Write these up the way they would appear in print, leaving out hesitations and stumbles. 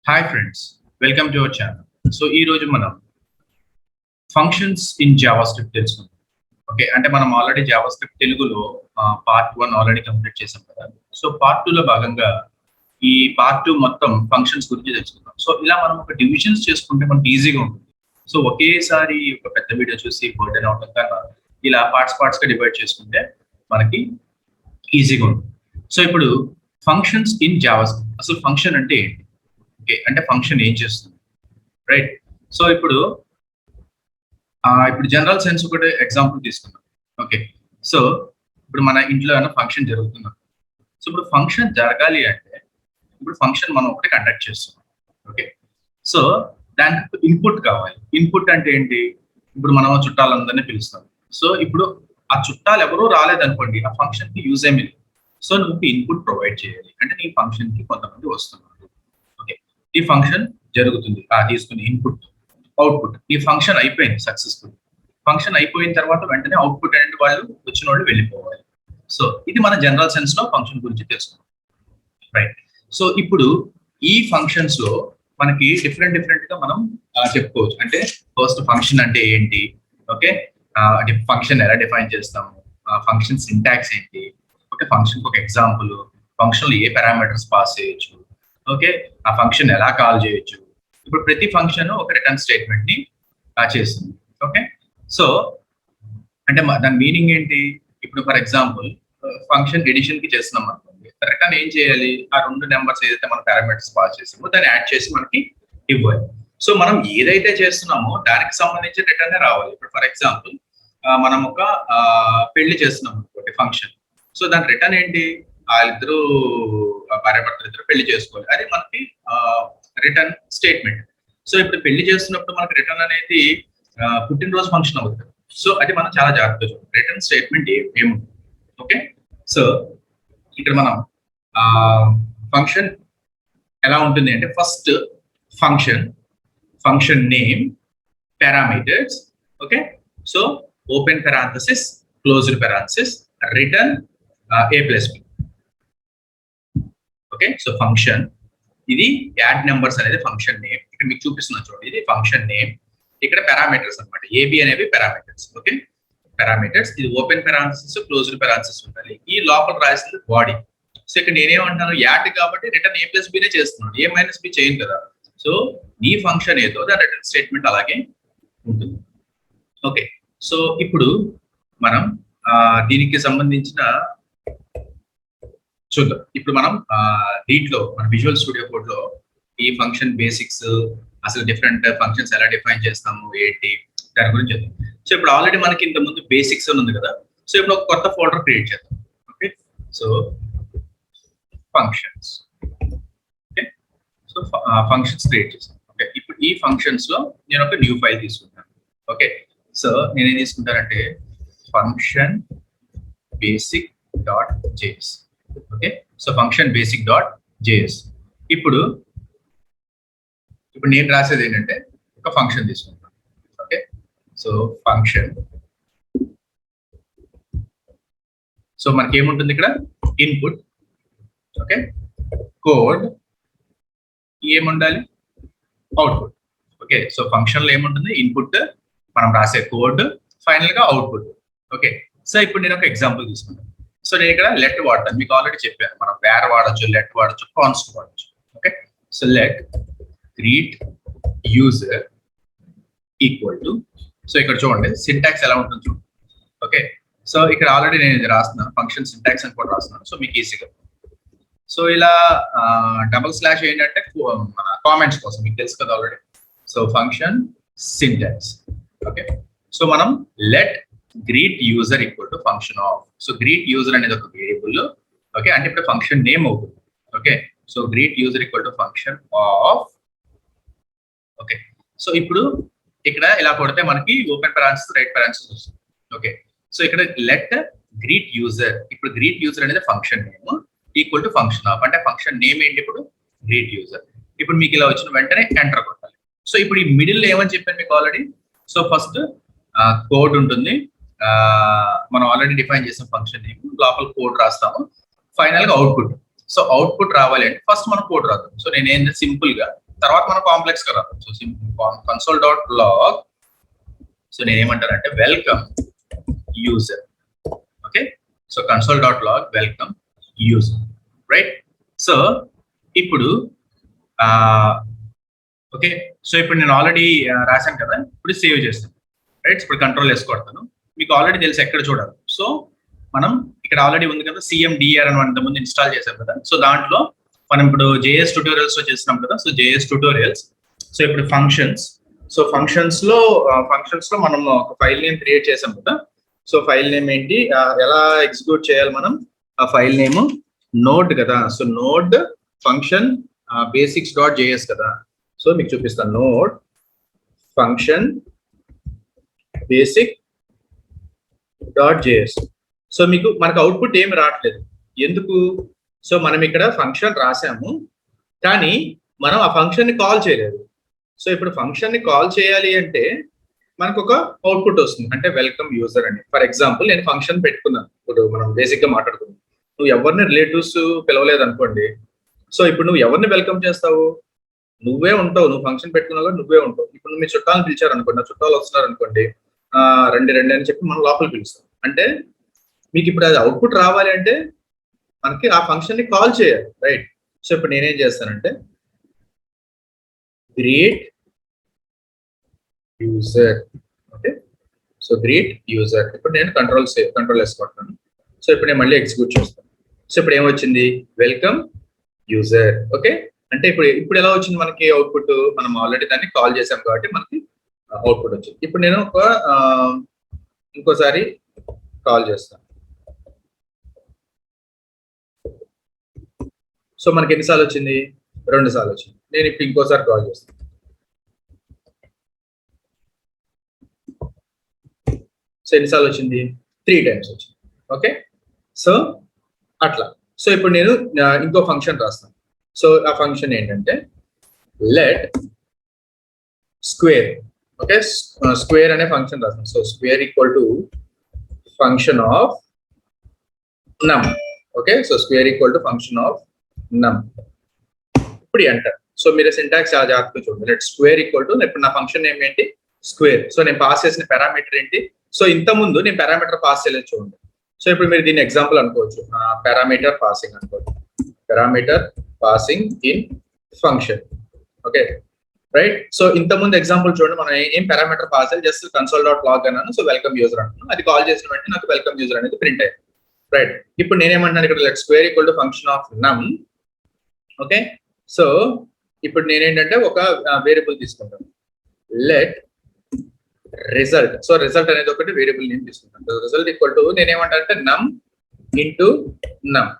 Hi friends, welcome to our channel. So ఈ రోజు మనం ఫంక్షన్స్ ఇన్ జావా స్క్రిప్ట్ తెలుసుకుందాం. ఓకే, అంటే మనం ఆల్రెడీ జావా స్క్రిప్ట్ తెలుగులో పార్ట్ 1 ఆల్రెడీ కంప్లీట్ చేసాం కదా. సో పార్ట్ 2 లో భాగంగా ఈ పార్ట్ 2 మొత్తం ఫంక్షన్స్ గురించి తెలుసుకుందాం. సో ఇలా మనం ఒక డివిజన్స్ చేసుకుంటే మనకి ఈజీగా ఉంటుంది. సో ఒకేసారి ఒక పెద్ద వీడియో చూసి బర్డెన్ అవడం కన్నా ఇలా పార్ట్స్ గా డివైడ్ చేసుకుంటే మనకి ఈజీగా ఉంటుంది. సో ఇప్పుడు ఫంక్షన్స్ ఇన్ జావా స్క్రిప్ట్, అసలు ఫంక్షన్ అంటే ఏంటి? ఓకే, అంటే ఫంక్షన్ ఏం చేస్తుంది, రైట్? సో ఇప్పుడు జనరల్ సెన్స్ ఒకటి ఎగ్జాంపుల్ తీసుకుందాం. ఓకే, సో ఇప్పుడు మన ఇంట్లో ఏమైనా ఫంక్షన్ జరుగుతున్నాం. సో ఇప్పుడు ఫంక్షన్ జరగాలి అంటే ఇప్పుడు ఫంక్షన్ మనం ఒకటి కండక్ట్ చేస్తున్నాం. ఓకే, సో దానికి ఇన్పుట్ కావాలి. ఇన్పుట్ అంటే ఏంటి? ఇప్పుడు మనం చుట్టాలందరినీ పిలుస్తాం. సో ఇప్పుడు ఆ చుట్టాలు ఎవరూ రాలేదనుకోండి, ఆ ఫంక్షన్ కి యూజ్ ఏమీ లేదు. సో నువ్వు ఇన్పుట్ ప్రొవైడ్ చేయాలి, అంటే నీ ఫంక్షన్ కి కొంతమంది వస్తున్నారు. ఓకే, ఈ ఫంక్షన్ జరుగుతుంది, తీసుకుని ఇన్పుట్ అవుట్పుట్. ఈ ఫంక్షన్ అయిపోయింది సక్సెస్ఫుల్. ఫంక్షన్ అయిపోయిన తర్వాత వెంటనే అవుట్పుట్ అనేది వాళ్ళు వచ్చిన వాళ్ళు వెళ్ళిపోవాలి. సో ఇది మన జనరల్ సెన్స్ లో ఫంక్షన్ గురించి తెలుసుకుందాం, రైట్? సో ఇప్పుడు ఈ ఫంక్షన్స్ లో మనకి డిఫరెంట్ గా మనం చెప్పుకోవచ్చు. అంటే ఫస్ట్ ఫంక్షన్ అంటే ఏంటి, ఓకే, ఫంక్షన్ ఎలా డిఫైన్ చేస్తాము, ఫంక్షన్ సింటాక్స్ ఏంటి, ఓకే, ఫంక్షన్ ఒక ఎగ్జాంపుల్, ఫంక్షన్ లో ఏ పారామీటర్స్ పాస్ చేయొచ్చు, ఓకే, ఆ ఫంక్షన్ ఎలా కాల్ చేయొచ్చు. ఇప్పుడు ప్రతి ఫంక్షన్ ఒక రిటర్న్ స్టేట్మెంట్ ని చేస్తుంది. ఓకే, సో అంటే దాని మీనింగ్ ఏంటి? ఇప్పుడు ఫర్ ఎగ్జాంపుల్ ఫంక్షన్ ఎడిషన్ కి చేస్తున్నాం అనుకోండి, రిటర్న్ ఏం చేయాలి? ఆ రెండు నెంబర్స్ ఏదైతే మన పారామీటర్స్ పాస్ చేసామో దాన్ని యాడ్ చేసి మనకి ఇవ్వాలి. సో మనం ఏదైతే చేస్తున్నామో దానికి సంబంధించి రిటర్న్ రావాలి. ఇప్పుడు ఫర్ ఎగ్జాంపుల్ మనం ఒక పెళ్లి చేస్తున్నాం అనుకోండి ఫంక్షన్. సో దాని రిటర్న్ ఏంటి? వాళ్ళిద్దరూ భార్యాభర్తలు ఇద్దరు పెళ్లి చేసుకోవాలి, అది మనకి రిటర్న్ స్టేట్మెంట్. సో ఇప్పుడు పెళ్లి చేస్తున్నప్పుడు మనకి రిటర్న్ అనేది పుట్టినరోజు ఫంక్షన్ అవుతుంది. సో అది మనం చాలా జాగ్రత్తగా చూడాలి. రిటర్న్ స్టేట్మెంట్ ఏముంటుంది. ఓకే, సో ఇక్కడ మనం ఫంక్షన్ ఎలా ఉంటుంది అంటే first function name, parameters, okay, so open parenthesis, closed parenthesis, return a+b. Okay, so function ఇది యాడ్ నెంబర్స్ అనేది ఫంక్షన్ నేమ్. ఇక్కడ మీకు చూపిస్తున్నా చూడండి, ఇది ఫంక్షన్ నేమ్. ఇక్కడ పారామీటర్స్ అనమాట, ఏబి అనేవి పారామీటర్స్. ఓకే, పారామీటర్స్, ఇది ఓపెన్ పారాంథసిస్, క్లోజ్డ్ పారాంథసిస్ ఉండాలి. ఈ లోపల రాసింది బాడీ. సో ఇక్కడ నేనేమంటాను, యాడ్ కాబట్టి రిటర్న్ a+b నే చేస్తున్నాను, a-b చేయను కదా. సో ఈ ఫంక్షన్ ఏదో దాని రిటర్న్ స్టేట్మెంట్ అలాగే ఉంటుంది. ఓకే, సో ఇప్పుడు మనం దీనికి సంబంధించిన చూద్దాం. ఇప్పుడు మనం దీంట్లో మన విజువల్ స్టూడియో కోడ్ లో ఈ ఫంక్షన్ బేసిక్స్, అసలు డిఫరెంట్ ఫంక్షన్స్ ఎలా డిఫైన్ చేస్తాము ఏంటి దాని గురించి చూద్దాం. సో ఇప్పుడు ఆల్రెడీ మనకి ఇంత ముందు బేసిక్స్ అని ఉంది కదా. సో ఇప్పుడు ఒక కొత్త ఫోల్డర్ క్రియేట్ చేద్దాం. Okay, so functions. Okay, so functions create చేస్తాం. ఓకే, ఇప్పుడు ఈ ఫంక్షన్స్ లో నేను ఒక న్యూ ఫైల్ తీసుకుంటాను. ఓకే, సో నేనేం తీసుకుంటానంటే function basic dot JS. Okay, so function basic dot JS. ఇప్పుడు నేను రాసేది ఏంటంటే ఒక ఫంక్షన్ తీసుకుంటాను. ఓకే, సో ఫంక్షన్, సో మనకి ఏముంటుంది ఇక్కడ? ఇన్పుట్, ఓకే, కోడ్, ఏముండాలి? అవుట్పుట్. ఓకే, సో ఫంక్షన్ లో ఏముంటుంది? ఇన్పుట్, మనం రాసే కోడ్, ఫైనల్ గా అవుట్పుట్. ఓకే, సో ఇప్పుడు నేను ఒక ఎగ్జాంపుల్ తీసుకుంటాను. సో నేను ఇక్కడ లెట్ వాడతాను, మీకు ఆల్రెడీ చెప్పాను. మనం వేర్ వాడచ్చు, లెట్ వాడచ్చు, కాన్స్ట్ వాడచ్చు. Okay, so let greet user equal to, so ఇక్కడ చూడండి సింటాక్స్ ఎలా ఉంటుంది చూడండి. ఓకే, సో ఇక్కడ ఆల్రెడీ నేను ఇది రాస్తున్నాను, ఫంక్షన్ సింటాక్స్ అని కూడా రాస్తున్నాను, సో మీకు ఈజీగా. సో ఇలా డబుల్ స్లాష్ ఏంటంటే మన కామెంట్స్ కోసం, మీకు తెలుసు కదా already. So function syntax. Okay, so మనం let greet user equal to function of. So greet user అనేది ఒక వేరియబుల్. ఓకే, అంటే ఇప్పుడు ఫంక్షన్ నేమ్ అవుతుంది. Okay, so greet user equal to function of. Okay, so ఇప్పుడు ఇక్కడ ఇలా కొడితే మనకి ఓపెన్ పారాంథసిస్, రైట్ పారాంథసిస్ వస్తుంది. ఓకే, సో ఇక్కడ లెట్ గ్రీట్ యూజర్, ఇప్పుడు గ్రీట్ యూజర్ అనేది function name equal to function of, అంటే ఫంక్షన్ నేమ్ ఏంటి ఇప్పుడు? Greet user. ఇప్పుడు మీకు ఇలా వచ్చిన వెంటనే ఎంటర్ కొట్టాలి. సో ఇప్పుడు ఈ మిడిల్ ఏమని చెప్పాను మీకు ఆల్రెడీ. సో ఫస్ట్ కోడ్ ఉంటుంది, మనం ఆల్రెడీ డిఫైన్ చేసిన ఫంక్షన్ నేమ్, లోపల కోడ్ రాస్తాము, ఫైనల్ గా అవుట్పుట్. సో అవుట్పుట్ రావాలి అంటే ఫస్ట్ మనం కోడ్ రాద్దాం. సో నేను ఏంటంటే సింపుల్ గా తర్వాత మనం కాంప్లెక్స్ కదా. So console dot log, so నేను ఏమంటానంటే welcome user. Okay, so console dot log welcome user, right. So ఇప్పుడు ఓకే, సో ఇప్పుడు నేను ఆల్రెడీ రాశాను కదా, ఇప్పుడు సేవ్ చేస్తాను, రైట్. ఇప్పుడు కంట్రోల్ వేసుకొడతాను. మీకు ఆల్రెడీ తెలుసు ఎక్కడ చూడాలి. సో మనం ఇక్కడ ఆల్రెడీ ఉంది కదా CMDR అని మనం ముందు ఇన్స్టాల్ చేసాం కదా. సో దాంట్లో మనం ఇప్పుడు JS ట్యూటోరియల్స్ లో చేస్తున్నాం కదా. సో JS ట్యూటోరియల్స్, సో ఇప్పుడు ఫంక్షన్స్, సో ఫంక్షన్స్ లో మనం ఒక ఫైల్ నేమ్ క్రియేట్ చేసాం కదా. సో ఫైల్ నేమ్ ఏంటి, ఎలా ఎగ్జిక్యూట్ చేయాలి మనం, ఆ ఫైల్ నేమ్ నోడ్ కదా. సో నోడ్ ఫంక్షన్ basics.js కదా. సో మీకు చూపిస్తాను, నోడ్ ఫంక్షన్ basic.js. సో మనకు అవుట్పుట్ ఏమి రావట్లేదు, ఎందుకు? సో మనం ఇక్కడ ఫంక్షన్ రాసాము, కానీ మనం ఆ ఫంక్షన్ ని కాల్ చేయలేదు. సో ఇప్పుడు ఫంక్షన్ ని కాల్ చేయాలి అంటే మనకు ఒక అవుట్పుట్ వస్తుంది, అంటే వెల్కమ్ యూజర్ అని. ఫర్ ఎగ్జాంపుల్ నేను ఫంక్షన్ పెట్టుకున్నాను, ఇప్పుడు మనం బేసిక్ గా మాట్లాడుకున్నాం. నువ్వు ఎవరిని రిలేటివ్స్ పిలవలేదు అనుకోండి, సో ఇప్పుడు నువ్వు ఎవరిని వెల్కమ్ చేస్తావు? నువ్వే ఉంటావు, నువ్వు ఫంక్షన్ పెట్టుకున్నా కూడా నువ్వే ఉంటావు. ఇప్పుడు మీ చుట్టాలను పిలిచారు అనుకోండి, నా చుట్టాలు వస్తున్నారు అనుకోండి, రండి రండి అని చెప్పి మనం లోపలికి పిలుస్తాం. అంటే మీకు ఇప్పుడు అది అవుట్పుట్ రావాలి అంటే మనకి ఆ ఫంక్షన్ ని కాల్ చేయాలి, రైట్. సో ఇప్పుడు నేనేం చేస్తానంటే greet user. Okay, so greet user. ఇప్పుడు నేను కంట్రోల్ వేసుకుంటాను. సో ఇప్పుడు నేను మళ్ళీ ఎగ్జిక్యూట్ చేస్తాను. సో ఇప్పుడు ఏమొచ్చింది, వెల్కమ్ యూజర్. ఓకే, అంటే ఇప్పుడు ఎలా వచ్చింది మనకి అవుట్పుట్, మనం ఆల్రెడీ దాన్ని కాల్ చేసాం కాబట్టి మనకి అవుట్పుట్ వచ్చింది. ఇప్పుడు నేను ఇంకోసారి కాల్ చేస్తాను. సో మనకి ఎన్నిసార్లు వచ్చింది, 2 సార్లు వచ్చింది. నేను ఇప్పుడు ఇంకోసారి కాల్ చేస్తాను. సో ఎన్నిసార్లు వచ్చింది, 3 టైమ్స్ వచ్చింది. ఓకే, సో అట్లా. సో ఇప్పుడు నేను ఇంకో ఫంక్షన్ రాస్తాను. సో ఆ ఫంక్షన్ ఏంటంటే లెట్ స్క్వేర్. ఓకే, స్క్వేర్ అనే ఫంక్షన్ రాస్తాను. So square equal to function of num. Okay, so square equal to function of num. ఇప్పుడు ఎంటర్. సో మీరు సింటాక్స్ చాలా జాగ్రత్తగా చూడండి. లెట్ స్క్వేర్ ఈక్వల్ టు, ఇప్పుడు నా ఫంక్షన్ నేమ్ ఏంటి, స్క్వేర్. సో నేను పాస్ చేసిన పారామీటర్ ఏంటి, సో ఇంత ముందు నేను పారామీటర్ పాస్ చేయలేదు చూడండి. సో ఇప్పుడు మీరు దీన్ని ఎగ్జాంపుల్ అనుకోవచ్చు, పారామీటర్ పాసింగ్ అనుకోవచ్చు, parameter passing in function. Okay, right. So ఇంత ముందు ఎగ్జాంపుల్ చూడండి, మనం ఏం పారామీటర్ పాస్ చేయాలి, జస్ట్ కన్సోల్ డాట్ లాగ్ అన్నాను. సో వెల్కమ్ యూజర్ అంటున్నాను, అది కాల్ చేసిన వెంటనే నాకు వెల్కమ్ యూజర్ అనేది ప్రింట్ అయ్యింది, రైట్. ఇప్పుడు నేనేమంటున్నాను ఇక్కడ, let square equal to function of num. Okay, so ఇప్పుడు నేనేంటంటే ఒక వేరియబుల్ తీసుకుంటాను, లెట్ రిజల్ట్. సో రిజల్ట్ అనేది ఒకటి వేరియబుల్ నేమ్ తీసుకుంటాను. రిజల్ట్ ఈక్వల్ టు నేనేమంటానంటే నమ్ into num.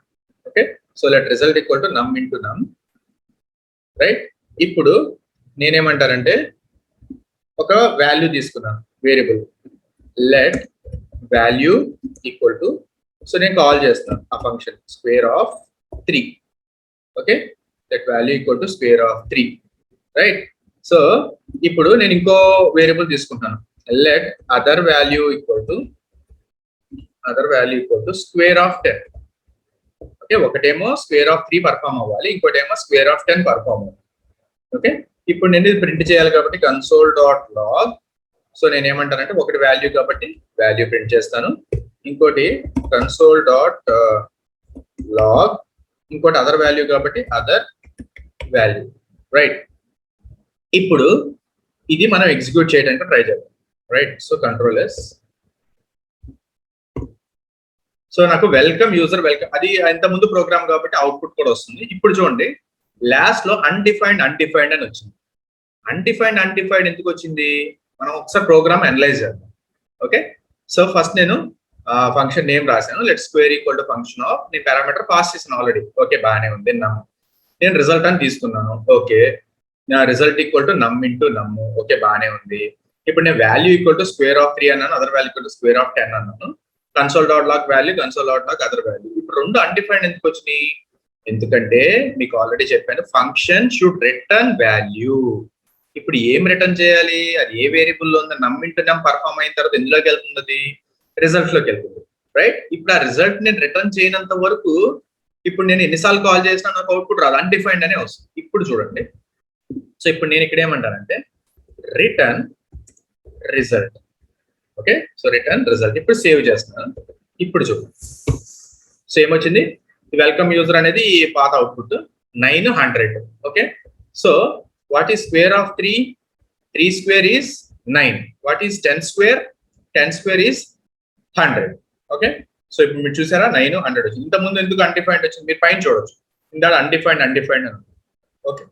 Okay, so let result equal to num into నమ్, రైట్. ఇప్పుడు నేనేమంటానంటే ఒక వాల్యూ తీసుకున్నాను, variable let value equal to, so నేను కాల్ చేస్తాను ఆ function square of 3. Okay, let value equal to square of 3, right. So ఇప్పుడు నేను ఇంకో వేరియబుల్ తీసుకుంటాను, let other value equal to square of 10. Okay, ఒకటేమో స్క్వేర్ ఆఫ్ 3 పర్ఫామ్ అవ్వాలి, ఇంకోటేమో స్క్వేర్ ఆఫ్ 10 పర్ఫామ్ అవ్వాలి. ఓకే, ఇప్పుడు నేను ఇది ప్రింట్ చేయాలి కాబట్టి కన్సోల్ డాట్ లాగ్. సో నేను ఏమంటానంటే ఒకటి వాల్యూ కాబట్టి వాల్యూ ప్రింట్ చేస్తాను, ఇంకోటి కన్సోల్ డాట్ లాగ్, ఇంకోటి అదర్ వాల్యూ కాబట్టి అదర్ వాల్యూ, రైట్. ఇప్పుడు ఇది మనం ఎగ్జిక్యూట్ చేయడానికి ట్రై చేద్దాం, right. So control S. So నాకు వెల్కమ్ యూజర్ వెల్కమ్, అది ఇంత ముందు ప్రోగ్రామ్ కాబట్టి అవుట్పుట్ కూడా వస్తుంది. ఇప్పుడు చూడండి, లాస్ట్ లో అన్డిఫైన్డ్ అని వచ్చింది. అన్డిఫైన్డ్ ఎందుకు వచ్చింది, మనం ఒకసారి ప్రోగ్రామ్ అనలైజ్ చేద్దాం. ఓకే, సో ఫస్ట్ నేను ఫంక్షన్ నేమ్ రాశాను, let square equal to function of, నేను పారామీటర్ పాస్ చేసాను ఆల్రెడీ. ఓకే, బాగానే ఉంది. నమ్, నేను రిజల్ట్ అని తీసుకున్నాను. ఓకే, నా result equal to num into num. Okay, బాగానే ఉంది. ఇప్పుడు నేను value equal to square of 3 అన్నాను, other value equal to square of 10 అన్నాను. Console dot log value, console dot log other value. ఇప్పుడు రెండు అన్డిఫైన్డ్ ఎందుకు వచ్చినాయి, ఎందుకంటే మీకు ఆల్రెడీ చెప్పాను ఫంక్షన్ షుడ్ రిటర్న్ వాల్యూ. ఇప్పుడు ఏం రిటర్న్ చేయాలి, అది ఏ వేరియబుల్లో ఉంది, నమ్ ఇంటూ నమ్ పర్ఫామ్ అయిన తర్వాత ఎందులోకి వెళ్తుంది, అది రిజల్ట్ లోకి వెళ్తుంది, రైట్. ఇప్పుడు ఆ రిజల్ట్ నేను రిటర్న్ చేయనంత వరకు ఇప్పుడు నేను ఎన్నిసార్లు కాల్ చేసినా నాకు అవుట్పుట్ రాదు, అన్డిఫైన్డ్ అనే వస్తుంది. ఇప్పుడు చూడండి, సో ఇప్పుడు నేను ఇక్కడ ఏమంటానంటే return result. Okay, so return result. ఇప్పుడు సేవ్ చేస్తున్నాను. ఇప్పుడు చూడండి, సో ఏమొచ్చింది, వెల్కమ్ యూజర్ అనేది పాత output 900. Okay, so what is square of 3? 3 square is 9. What is 10 square? 10 square is 100. Okay, so ఇప్పుడు మీరు చూసారా 900 వచ్చింది. ఇంతకుముందు ఎందుకు అన్డిఫైన్డ్ వచ్చింది మీరు పైన చూడొచ్చు, ఇందాక అన్డిఫైన్డ్ అని. ఓకే,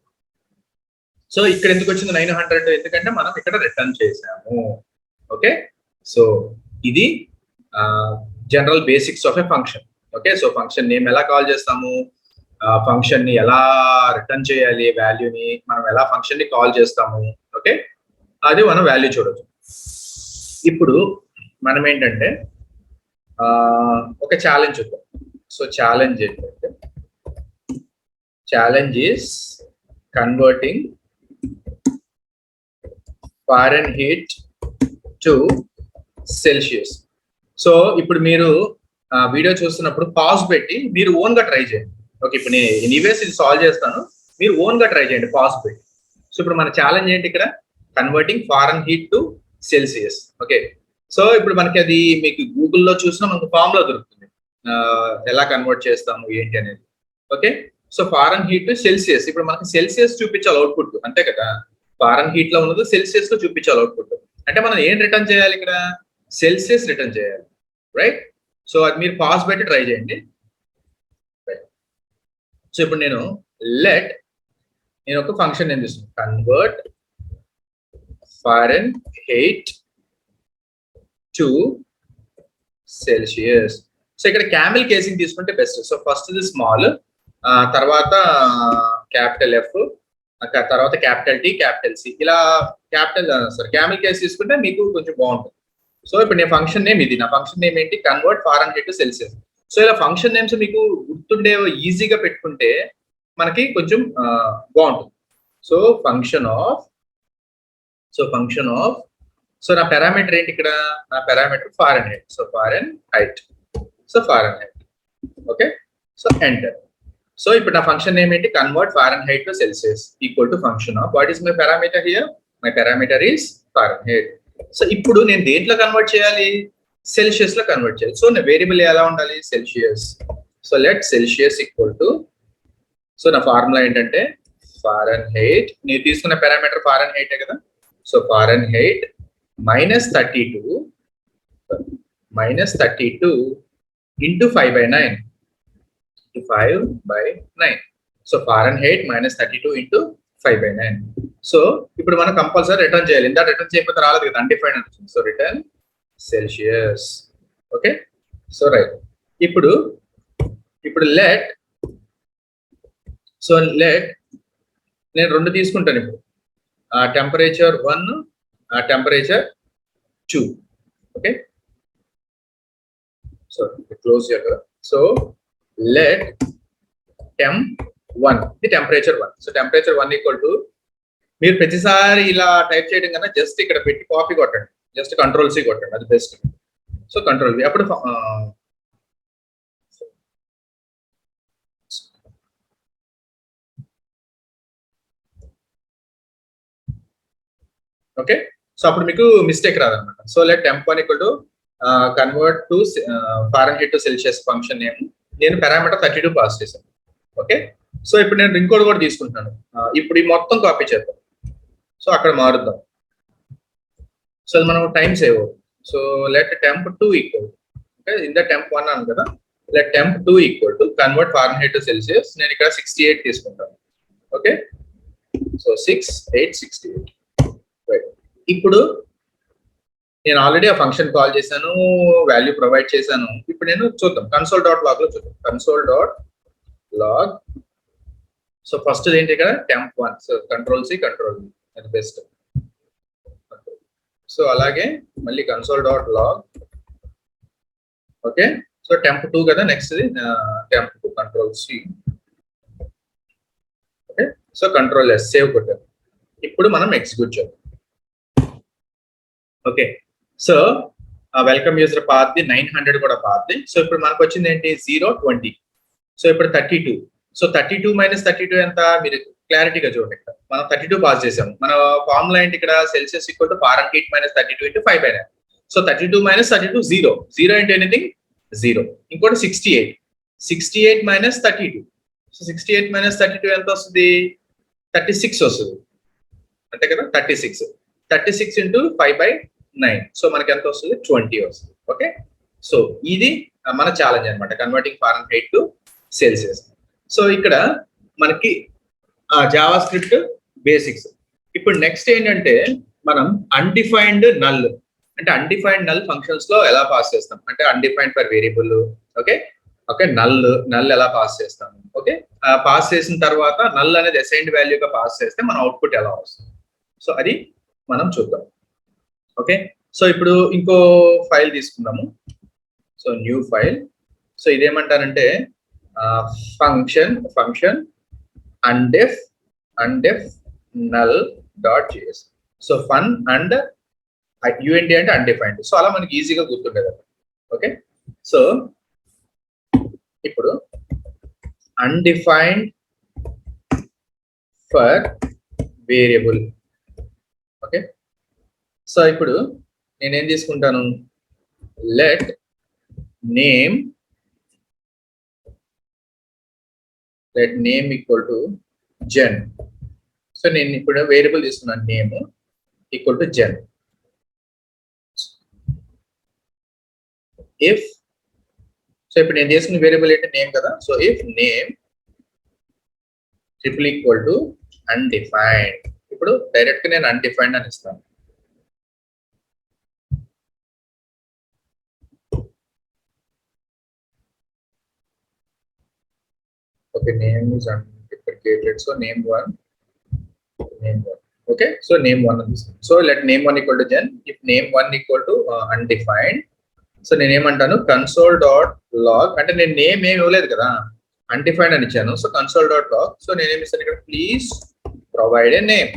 సో ఇక్కడ ఎందుకు వచ్చింది 900? ఎందుకంటే మనం ఇక్కడ రిటర్న్ చేసాము. ఓకే, సో ఇది general basics of a function. Okay, so function name ఎలా కాల్ చేస్తాము, ఫంక్షన్ ని ఎలా రిటర్న్ చేయాలి, వాల్యూని మనం ఎలా ఫంక్షన్ ని కాల్ చేస్తాము. ఓకే, అది మనం వాల్యూ చూడొచ్చు. ఇప్పుడు మనం ఏంటంటే ఒక ఛాలెంజ్ చూద్దాం. సో ఛాలెంజ్ ఏంటంటే challenge is converting Fahrenheit to Celsius. So ఇప్పుడు మీరు వీడియో చూస్తున్నప్పుడు పాజ్ పెట్టి మీరు ఓన్ గా ట్రై చేయండి. ఓకే, ఇప్పుడు నేను ఎనీవేస్ ఇది సాల్వ్ చేస్తాను, మీరు ఓన్ గా ట్రై చేయండి పాజ్ పెట్టి. సో ఇప్పుడు మన ఛాలెంజ్ ఏంటి ఇక్కడ, converting Fahrenheit to Celsius. Okay, so ఇప్పుడు మనకి అది మీకు గూగుల్లో చూసినా మనకు ఫార్ములా దొరుకుతుంది ఎలా కన్వర్ట్ చేస్తాము ఏంటి అనేది. Okay, so Fahrenheit to Celsius. ఇప్పుడు మనకి సెల్సియస్ చూపించాలి అవుట్పుట్, అంతే కదా, ఫారెన్హీట్ లో ఉన్నది సెల్సియస్ లో చూపించాలి అవుట్పుట్. అంటే మనం ఏం రిటర్న్ చేయాలి ఇక్కడ, సెల్సియస్ రిటర్న్ చేయాలి, రైట్? సో అది మీరు పాజ్ పెట్టి ట్రై చేయండి. సో ఇప్పుడు నేను ఒక ఫంక్షన్ నేను తీసుకున్నాను, convert Fahrenheit to Celsius. So ఇక్కడ క్యామెల్ కేసింగ్ తీసుకుంటే బెస్ట్. సో ఫస్ట్ ఇది స్మాల్, తర్వాత క్యాపిటల్ ఎఫ్, తర్వాత క్యాపిటల్ టి, క్యాపిటల్ సి, ఇలా క్యామెల్ కేస్ తీసుకుంటే మీకు కొంచెం బాగుంటుంది. సో ఇప్పుడు నేను ఫంక్షన్ నేమ్ ఇది, నా ఫంక్షన్ నేమ్ ఏంటి, convert Fahrenheit to Celsius. So ఇలా ఫంక్షన్ నేమ్స్ మీకు గుర్తుండే ఈజీగా పెట్టుకుంటే మనకి కొంచెం బాగుంటుంది. సో ఫంక్షన్ ఆఫ్ సో నా పారామీటర్ ఏంటి ఇక్కడ, నా parameter Fahrenheit. So Fahrenheit. Okay, so enter. So ఇప్పుడు నా ఫంక్షన్ నేమ్ ఏంటి, convert Fahrenheit to Celsius equal to function of what is my parameter here, my parameter is Fahrenheit. So ఇప్పుడు నేను దేంట్లో కన్వర్ట్ చేయాలి, సెల్సియస్ లో కన్వర్ట్ చేయాలి. So నా వేరియబుల్ ఎలా ఉండాలి, Celsius. So let Celsius equal to, so నా ఫార్ములా ఏంటంటే ఫారెన్హీట్, నేను తీసుకున్న పారామీటర్ ఫారెన్హీటే కదా. So Fahrenheit -32 into 5/9 to 5/9. So Fahrenheit -32 into 5/9. So ఇప్పుడు మనం కంపల్సరీ రిటర్న్ చేయాలి. ఇందా రిటర్న్ చేయకపోతే రాలేదు కదా, అన్డిఫైన్డ్ అని వచ్చింది. So return Celsius. Okay, so right. ఇప్పుడు లెట్ నేను 2 తీసుకుంటాను. ఇప్పుడు temperature 1, temperature 2. Okay, so close చేయాలి. సో లెట్ temp1, ఇది temperature 1. So temperature 1 equal to, మీరు ప్రతిసారి ఇలా టైప్ చేయడం కన్నా జస్ట్ ఇక్కడ పెట్టి కాపీ కొట్టండి, జస్ట్ Ctrl+C కొట్టండి, అది బెస్ట్. So Ctrl+V. అప్పుడు ఓకే, సో అప్పుడు మీకు మిస్టేక్ రాదనమాట. So let temp1 equal to convert to Fahrenheit to Celsius function name, నేను పారామీటర్ 32 పాస్ చేశాను. ఓకే, సో ఇప్పుడు నేను ఇంకోటి కూడా తీసుకుంటున్నాను. ఇప్పుడు ఈ మొత్తం కాపీ చేద్దాం. సో అక్కడ మారుద్దాం. సో అది మనం టైం సేవ్ అవుతుంది. So let temp2 equal, okay, ఇంత temp1 అను కదా, let temp2 equal to convert Fahrenheit to Celsius. నేను ఇక్కడ 68 తీసుకుంటాను. Okay, so 6868. ఇప్పుడు నేను ఆల్రెడీ ఆ ఫంక్షన్ కాల్ చేశాను, వాల్యూ ప్రొవైడ్ చేశాను. ఇప్పుడు నేను చూద్దాం console.log లో చూద్దాం, console.log. సో ఫస్ట్ ఏంటి ఇక్కడ temp1. సో Ctrl+C Ctrl+V, అది బెస్ట్. సో అలాగే మళ్ళీ console.log. ఓకే, సో temp2 కదా, next temp2, Ctrl+C. Okay, so Ctrl+S, save కొట్టాను. ఇప్పుడు మనం ఎగ్జిక్యూట్ చేద్దాం. ఓకే, సో వెల్కమ్ యూజర్ పాత్ది 900 కూడా పాత్ది. సో ఇప్పుడు మనకు వచ్చింది ఏంటి, 0 20. సో ఇప్పుడు 32. సో 32 - 32 ఎంత, మీరు క్లారిటీగా చూడండి, ఇక్కడ మనం 32 పాస్ చేసాము. మన ఫార్ములా ఏంటి ఇక్కడ? Celsius equal to Fahrenheit minus 32 into 5/9. So 32 minus 32 zero. Zero into anything zero. ఇంకోటి 68 మైనస్ 32. సో 68 మైనస్ 32 ఎంత వస్తుంది? 36 వస్తుంది అంతే కదా. 36 ఇంటూ 5/9. సో మనకి ఎంత వస్తుంది? 20 వస్తుంది. ఓకే, సో ఇది మన ఛాలెంజ్ అనమాట, converting Fahrenheit to Celsius. So ఇక్కడ మనకి జావా స్క్రిప్ట్ బేసిక్స్. ఇప్పుడు నెక్స్ట్ ఏంటంటే మనం అన్డిఫైన్డ్ నల్, అంటే అన్డిఫైన్డ్ నల్ ఫంక్షన్స్ లో ఎలా పాస్ చేస్తాం అంటే undefined for variable. Okay okay, null ఎలా పాస్ చేస్తాం. ఓకే, పాస్ చేసిన తర్వాత నల్ అనేది అసైన్డ్ వాల్యూగా పాస్ చేస్తే మన అవుట్పుట్ ఎలా వస్తుంది, సో అది మనం చూద్దాం. ఓకే, సో ఇప్పుడు ఇంకో ఫైల్ తీసుకుందాము. So new file. సో ఇదేమంటారంటే function undef null.js. So fun and UND అంటే అన్డిఫైన్డ్. సో అలా మనకి ఈజీగా గుర్తుండేది. ఓకే, సో ఇప్పుడు undefined for variable. Okay, so ఇప్పుడు నేనేం తీసుకుంటాను, let name equal to Jen. So నేను ఇప్పుడు వేరియబుల్ తీసుకున్నాను, name equal to Jen. If, so ఇప్పుడు నేను తీసుకున్న వేరియబుల్ ఏంటి? నేమ్ కదా. So if name triple equal to undefined. ఇప్పుడు డైరెక్ట్ నేను అన్డిఫైన్డ్ అని ఇస్తాను. Okay, name is undeprecated. So name one. Okay, so name one. So let name one equal to gen. If name one equal to undefined. So నేను ఏమంటాను, console.log అంటే నేను name ఏమి ఇవ్వలేదు కదా, undefined అని ఇచ్చాను. So console.log. సో నేను ఏమి ఇస్తాను ఇక్కడ, please provide a name.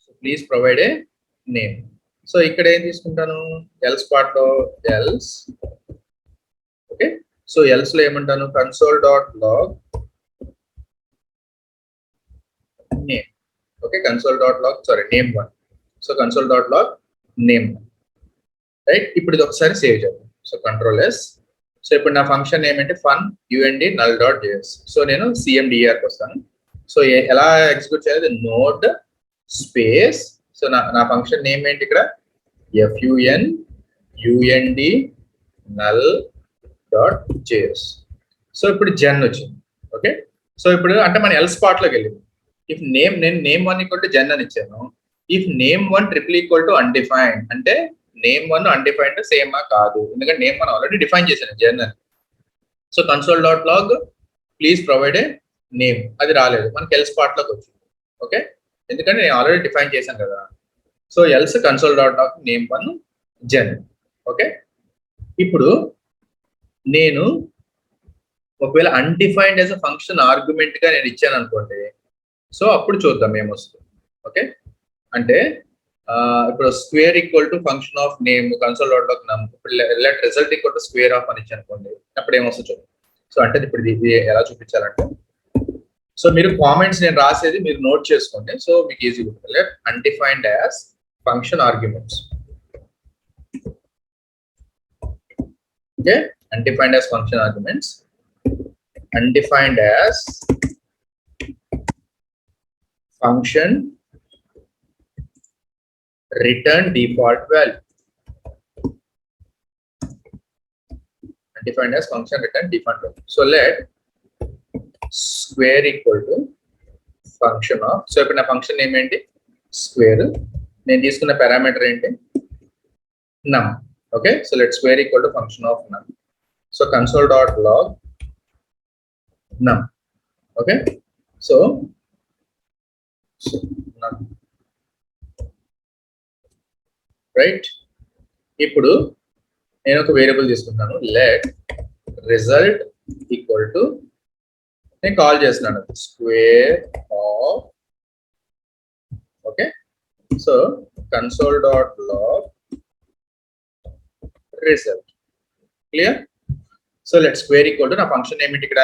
So please provide a name. So ఇక్కడ ఏం తీసుకుంటాను, ఎల్స్ పార్ట్ లో ఎల్స్. ఓకే, సో ఎల్స్ లో ఏమంటాను, console.log name. Okay, console.log sorry name one. So console.log name, right. ఇప్పుడు ఇది ఒకసారి సేవ్ చేద్దాం. So control S. సో ఇప్పుడు నా ఫంక్షన్ ఏమంటే ఫన్ UND null.js. సో నేను CMDRకి వస్తాను. సో ఎలా ఎగ్జిక్యూట్ చేయాలి, నోడ్ స్పేస్. సో నా ఫంక్షన్ నేమ్ ఏంటి ఇక్కడ, FUN UND null.js. సో ఇప్పుడు జెన్ వచ్చింది. ఓకే, సో ఇప్పుడు అంటే మన ఎల్స్ పార్ట్ లోకి వెళ్ళింది. ఇఫ్ నేమ్, నేను నేమ్ వన్ ఈక్వల్ టు జెన్ అని ఇచ్చాను. If name one triple equal to undefined అంటే నేమ్ వన్ అన్డిఫైన్డ్ సేమా కాదు, ఎందుకంటే నేమ్ వన్ ఆల్రెడీ డిఫైన్ చేశాను జెన్ అని. So console.log please provide a name, అది రాలేదు, మనకి ఎల్స్ పార్ట్ లోకి వచ్చింది. ఓకే, ఎందుకంటే నేను ఆల్రెడీ డిఫైన్ చేశాను కదా. So else console.log name one Jen. Okay, ఇప్పుడు నేను ఒకవేళ undefined as a function argument గా నేను ఇచ్చాను అనుకోండి, సో అప్పుడు చూద్దాం ఏమొస్తుంది. ఓకే, అంటే ఇప్పుడు square equal to function of name console.log నమ్. ఇప్పుడు let result equal to square of అని ఇచ్చాను అనుకోండి, అప్పుడు ఏమొస్తుంది చూద్దాం. సో అంటే ఇప్పుడు ఇది ఎలా చూపించాలంటే, సో మీరు కామెంట్స్ నేను రాసేది మీరు నోట్ చేసుకోండి, సో మీకు ఈజీగా ఉంటుంది. Let undefined as function arguments. Okay, undefined as function arguments, undefined as function return default value, undefined as function return default value. So let square equal to function of, so ఇప్పుడు నా function name ఏంటి, square. నేను తీసుకున్న parameter ఏంటి, నమ్. Okay, so let square equal to function of num. So console.log num. Okay, so num, right. ఇప్పుడు నేను ఒక వేరియబుల్ తీసుకుంటాను, let result equal to, నేను కాల్ చేస్తున్నాను square of. Okay, so console.log result. Clear. So let square equal to, నా function ఏమిటి ఇక్కడ,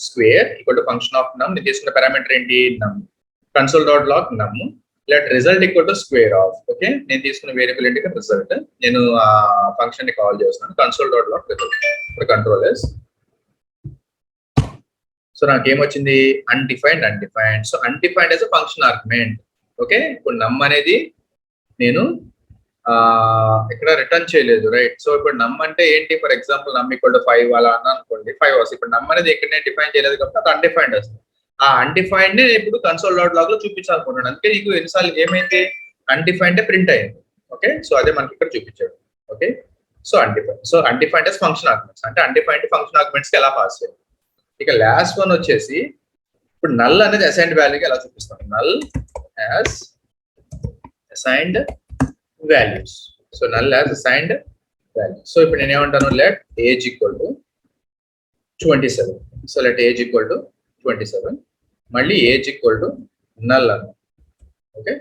square equal to function of నమ్. నేను తీసుకున్న పారామీటర్ ఏంటి? నమ్. కన్సోల్ డాట్ లాగ్ నమ్ let result equal to square of. Okay, నేను తీసుకున్న వేరియబుల్ ఏంటి? రిజల్ట్. నేను ఆ ఫంక్షన్ ని కాల్ చేస్తున్నాను కన్సోల్ డాట్ లాగ్ రిజల్ట్. ఇప్పుడు కంట్రోల్ ఎస్. సో నాకు ఏమొచ్చింది? Undefined. Undefined. So undefined as a function argument. Okay, ఇప్పుడు నమ్ అనేది నేను ఇక్కడ రిటర్న్ చేయలేదు, రైట్? సో ఇప్పుడు నమ్ అంటే ఏంటి? ఫర్ ఎగ్జాంపుల్ నమ్ ఈక్వల్ టు 5 అలా అన్నా అనుకోండి, 5 వస్తుంది. ఇప్పుడు నమ్ అనేది ఇక్కడ నేను డిఫైన్ చేయలేదు కాబట్టి అది అన్డిఫైన్డ్ వస్తుంది. ఆ అన్డిఫైన్డ్ ని ఇప్పుడు కన్సోల్ డాట్ లాగ్ లో చూపించాలనుకుంటున్నాను. అందుకే నీకు ఎన్నిసార్లు ఏమైంది? అన్డిఫైన్డ్ ప్రింట్ అయింది. ఓకే, సో అదే మనకి ఇక్కడ చూపించాడు. Okay, so undefined. So undefined as function arguments అంటే అన్డిఫైన్డ్ ఫంక్షన్ ఆర్గ్యుమెంట్స్ కి ఎలా పాస్ చేయాలి. ఇక లాస్ట్ వన్ వచ్చేసి ఇప్పుడు నల్ అనేది అసైన్డ్ వాల్యూకి ఎలా చూపిస్తాం? Null as assigned values. So null as assigned values. So ఇప్పుడు నేను ఏమంటాను? Let age equal to 27. So let age equal to 27. మళ్ళీ ఏజ్ ఈక్వల్ టు నల్ అన్న. ఓకే,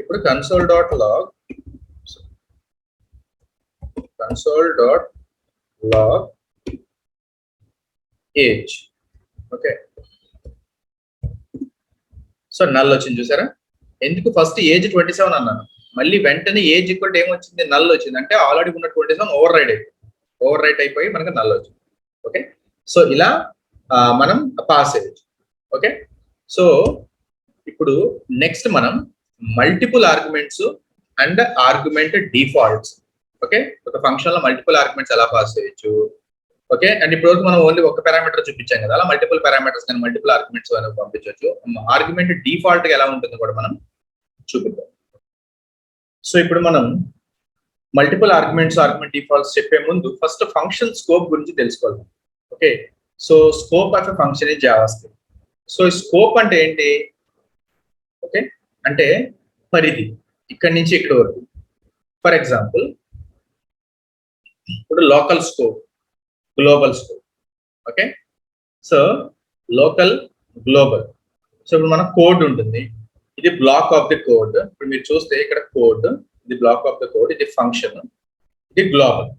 ఇప్పుడు console dot log age. Okay, so null వచ్చింది చూసారా? ఎందుకు first age 27 అన్నాను, మళ్ళీ వెంటనే ఏజ్ ఈక్వల్ ఏమొచ్చింది? నల్ వచ్చింది. అంటే ఆల్రెడీ ఉన్న 27 ఓవర్ రైట్ అయిపోయి మనకు నల్ వచ్చింది. ఓకే, సో ఇలా మనం పాస్ అయ్యచ్చు. ఓకే, సో ఇప్పుడు నెక్స్ట్ మనం multiple arguments and argument defaults. Okay, ఒక ఫంక్షన్ లో మల్టిపుల్ ఆర్గ్యుమెంట్స్ ఎలా పాస్ చేయొచ్చు. ఓకే, అండ్ ఇప్పుడు మనం ఓన్లీ ఒక పారామీటర్ చూపించాం కదా, అలా మల్టిపుల్ పారామీటర్స్ కానీ మల్టిపుల్ ఆర్గ్యుమెంట్స్ పంపించవచ్చు. ఆర్గ్యుమెంట్ డిఫాల్ట్ గా ఎలా ఉంటుందో కూడా మనం చూపిద్దాం. సో ఇప్పుడు మనం మల్టిపుల్ ఆర్గ్యుమెంట్స్, ఆర్గ్యుమెంట్ డిఫాల్ట్స్ చెప్పే ముందు ఫస్ట్ ఫంక్షన్ స్కోప్ గురించి తెలుసుకోవాలి. Okay, so scope of a function in JavaScript. So scope అంటే ఏంటి? ఓకే, అంటే పరిధి, ఇక్కడి నుంచి ఇక్కడ వరకు. ఫర్ ఎగ్జాంపుల్ ఇప్పుడు local scope, global scope. Okay, so local, global. So ఇప్పుడు మన కోడ్ ఉంటుంది, ఇది బ్లాక్ ఆఫ్ ది కోడ్. ఇప్పుడు మీరు చూస్తే ఇక్కడ కోడ్, ఇది బ్లాక్ ఆఫ్ ది కోడ్, ఇది ఫంక్షన్, ఇది గ్లోబల్.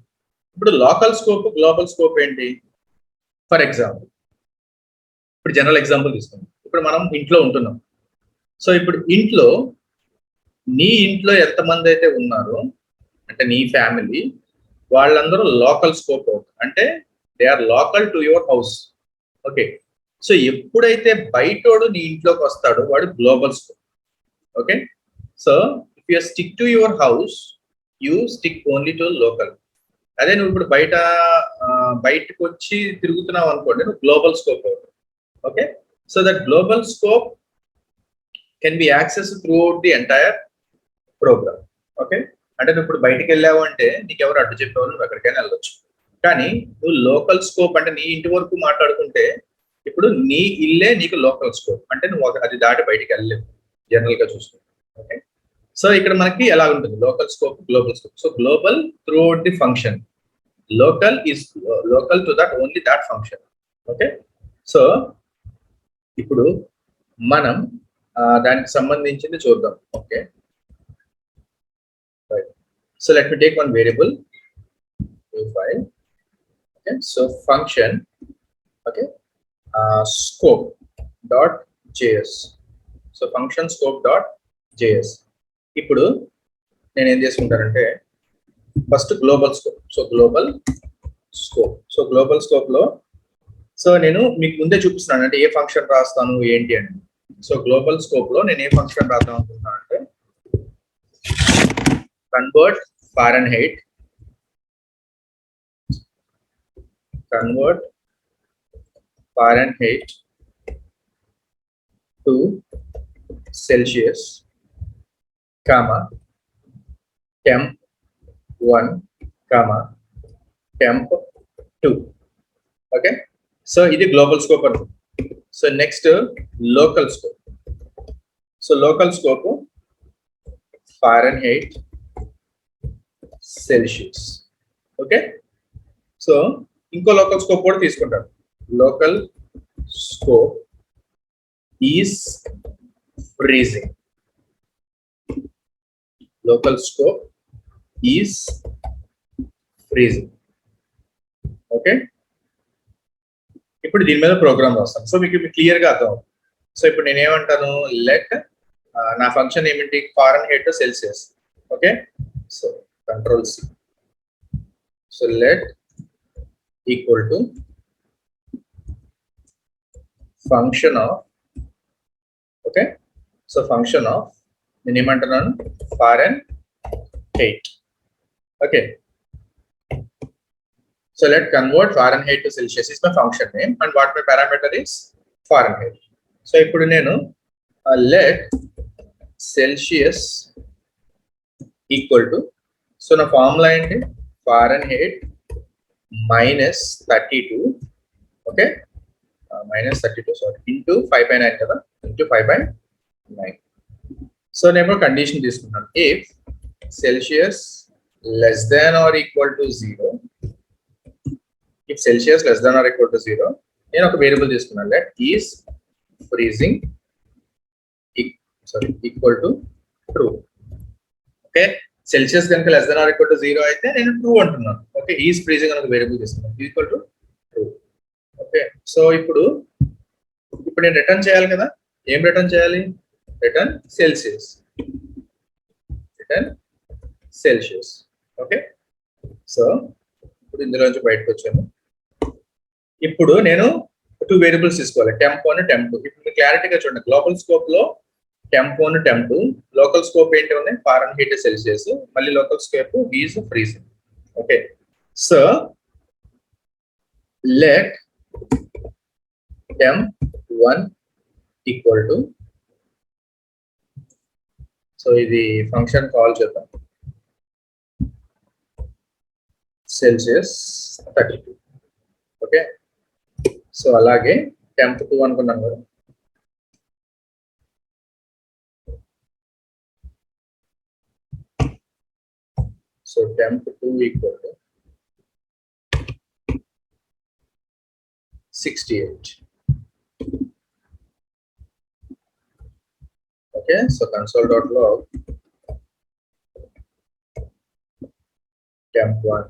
ఇప్పుడు లోకల్ స్కోప్, గ్లోబల్ స్కోప్ ఏంటి? ఫర్ ఎగ్జాంపుల్ ఇప్పుడు జనరల్ ఎగ్జాంపుల్ తీసుకుందాం. ఇప్పుడు మనం ఇంట్లో ఉంటున్నాం. సో ఇప్పుడు ఇంట్లో నీ ఇంట్లో ఎంతమంది అయితే ఉన్నారో అంటే నీ ఫ్యామిలీ, వాళ్ళందరూ లోకల్ స్కోప్ అవుతారు. అంటే they are local to your house. Okay, so ఎప్పుడైతే బయటోడు నీ ఇంట్లోకి వస్తాడో వాడు global scope. Okay, so if you stick to your house you stick only to local. అదే నువ్వు ఇప్పుడు బయటకు వచ్చి తిరుగుతున్నావు అనుకోండి, నువ్వు గ్లోబల్ స్కోప్ అవుతావు. Okay, so that global scope can be access throughout the entire program. Okay, అంటే నువ్వు ఇప్పుడు బయటికి వెళ్ళావు అంటే నీకు ఎవరు అడ్డు చెప్పేవాళ్ళు, నువ్వు ఎక్కడికైనా వెళ్ళొచ్చు. కానీ నువ్వు లోకల్ స్కోప్ అంటే నీ ఇంటి వరకు మాట్లాడుకుంటే ఇప్పుడు నీ ఇల్లే నీకు లోకల్ స్కోప్. అంటే నువ్వు అది దాటి బయటికి వెళ్ళలేవు జనరల్ గా చూసుకుంటే. ఓకే, సో ఇక్కడ మనకి ఎలా ఉంటుంది? Local scope, global scope. So global through out the function, local is local to that only that function. Okay, so ఇప్పుడు మనం దానికి సంబంధించింది చూద్దాం. Okay, so let me take one variable new file. Okay, so function, okay, scope dot js. so function scope dot js. ఇప్పుడు నేను ఏం చేసుకుంటానంటే first global scope. So global scope లో సో నేను మీకు ముందే చూపిస్తున్నాను అంటే ఏ ఫంక్షన్ రాస్తాను ఏంటి అని. సో గ్లోబల్ స్కోప్ లో నేను ఏ ఫంక్షన్ రాద్దాం అనుకుంటున్నాను అంటే convert Fahrenheit to Celsius, comma temp 1, comma temp 2. Okay, so ఇది గ్లోబల్ స్కోప్ అనుకో. So next local scope. So local scope Fahrenheit, Celsius. Okay, so ఇంకో లోకల్ స్కోప్ కూడా తీసుకుంటారు. Local scope is freezing. Local scope is freezing. Okay, ఇప్పుడు దీని మీద programme రాస్తాను. So మీకు క్లియర్ గా అర్థం అవుతుంది. సో ఇప్పుడు నేను ఏమంటాను, లెట్ నా ఫంక్షన్ ఏమిటి, Fahrenheit to Celsius. Okay, so control C. So let equal to function of, okay, so function of నేను ఏమంటున్నాను, Fahrenheit. Okay, so let convert Fahrenheit to Celsius is my function name and what my parameter is Fahrenheit. So ఇప్పుడు నేను let Celsius equal to, so నా formula ఏంటి, Fahrenheit minus 32, okay, minus 32 sorry into 5/9 కదా, into 5/9. So నేను condition తీసుకున్నాను, if Celsius less than or equal to 0, if Celsius less than or equal to 0, నేను ఒక variable తీసుకున్నాను, let is freezing equal to true. Okay, Celsius కనుక less than or equal to 0 అయితే నేను true అంటున్నాను. Okay, is freezing అని ఒక variable తీసుకున్నాను, equal to true. Okay, so ఇప్పుడు నేను రిటర్న్ చేయాలి కదా, ఏం రిటర్న్ చేయాలి, return Celsius, return Celsius. Okay, so ఇప్పుడు ఇందులోంచి బయటకు వచ్చాను. ఇప్పుడు నేను 2 వేరియబుల్స్ తీసుకోవాలి, టెంప్ 1 టెంప్ 2. ఇప్పుడు క్లారిటీగా చూడండి, గ్లోబల్ స్కోప్ లో టెంప్ 1 టెంప్ 2, లోకల్ స్కోప్ ఏంటి ఉన్నాయి, ఫారెన్హీట్ సెల్సియస్, మళ్ళీ local scope is freezing. Okay, so let temp 1 equal to, so ఇది ఫంక్షన్ కాల్ చేద్దాం, సెల్సియస్ 32. ఓకే, సో అలాగే టెంప్ 2 అనుకున్నాం కదా, so temp 2 equal to 68. Okay, so console dot log temp 1,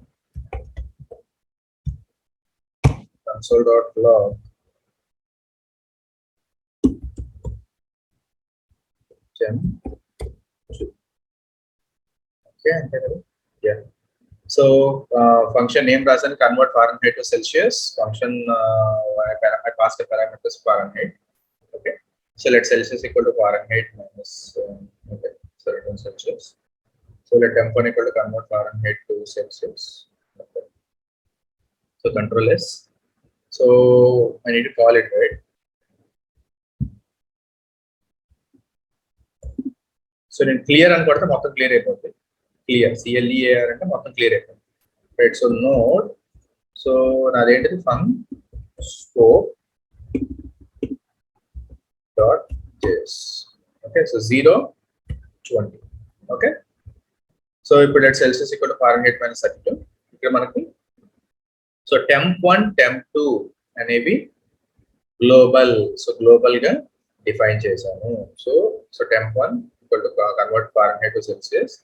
console.log temp 2. Okay, yeah. So function name రాసాను, convert Fahrenheit to Celsius. Function I passed the parameters Fahrenheit. Okay, so let Celsius equal to Fahrenheit minus okay, so return Celsius. So let temp 1 equal to convert Fahrenheit to Celsius. Okay. So control S. So I need to call it, right? So then clear and got the మొత్తం clear అయిపోతుంది, clear CLEAR అంటే మొత్తం clear అయిపోతుంది, right? So node, so నాదేంటిది fun scope dot js. Okay, so 0 20. Okay, so ఇప్పుడు let Celsius equal to Fahrenheit minus 32. ఇక్కడ మనకి so temp 1 temp 2 అనేవి global, so global గా డిఫైన్ చేశాను. So temp 1 equal to convert Fahrenheit to Celsius.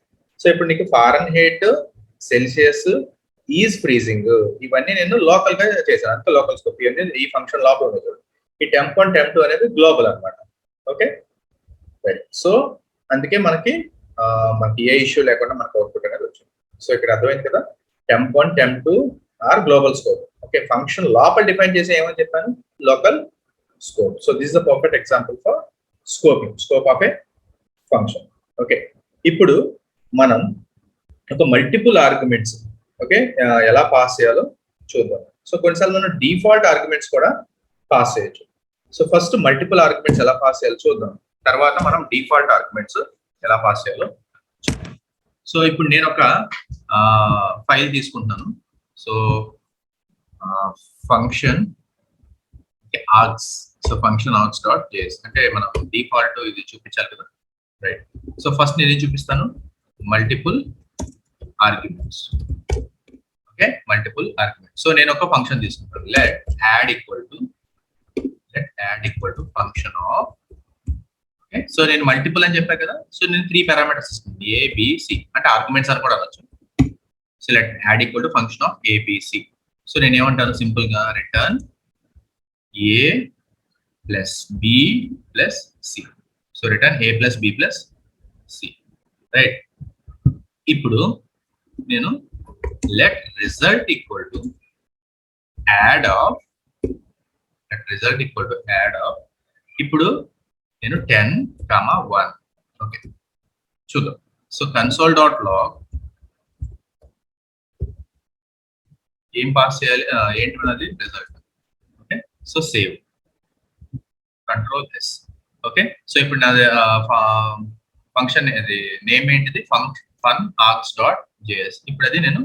So ఇప్పుడు నీకు Fahrenheit Celsius is freezing ఇవన్నీ నేను లోకల్ గా చేశాను, అంత లోకల్ స్కోప్ అనేది ఈ ఫంక్షన్ లోపల ఉంది చూడండి. ఈ టెంప్ 1 టెంప్ 2 అనేది గ్లోబల్ అన్నమాట. ఓకే రైట్, సో అందుకే మనకి ఏ ఇష్యూ లేకుండా మనకు అవుట్పుట్ అనేది వచ్చింది. సో ఇక్కడ అర్థమైంది కదా, temp 1 temp 2 are global scope. Okay, function లోపల డిఫైన్ చేసి ఏమని చెప్పాను, local scope. So this is the perfect example for scoping, scope of a function. Okay, ఇప్పుడు మనం ఒక మల్టిపుల్ ఆర్గ్యుమెంట్స్ ఓకే ఎలా పాస్ చేయాలో చూద్దాం. సో కొన్నిసార్లు మనం డిఫాల్ట్ ఆర్గ్యుమెంట్స్ కూడా పాస్ చేయొచ్చు. సో ఫస్ట్ మల్టిపుల్ ఆర్గ్యుమెంట్స్ ఎలా పాస్ చేయాలో చూద్దాం, తర్వాత మనం డిఫాల్ట్ ఆర్గ్యుమెంట్స్ ఎలా పాస్ చేయాలో. సో ఇప్పుడు నేను ఒక ఫైల్ తీసుకుంటున్నాను. So function args, so function args dot JS అంటే మనం డిఫాల్ట్ ఇది చూపించాలి కదా, రైట్. సో ఫస్ట్ నేను ఏం చూపిస్తాను, multiple arguments. Okay, multiple arguments. So నేను ఒక ఫంక్షన్ తీసుకుంటాను, let add equal to function of. Okay, so నేను మల్టిపుల్ అని చెప్పాను కదా, సో నేను 3 పారామీటర్స్ ఇస్తాను, ఏబిసి అంటే ఆర్గ్యుమెంట్స్ అని కూడా అనొచ్చు. So let add equal to function of A B C. So నేను ఏమంటాను, సింపుల్ గా return A plus B plus C. So return A plus B plus C. Right. ఇప్పుడు నేను let result equal to add of ఇప్పుడు నేను 10, 1. ఓకే, చూద్దాం. So console.log ఏం pass చేయాలి, ఏంటి మనది result. Okay, so save, control yes. Okay, so ఇప్పుడు నాది ఫంక్షన్ అది నేమ్ ఏంటిది, ఫన్ ఆర్గ్స్ డాట్ జేఎస్. ఇప్పుడు అది నేను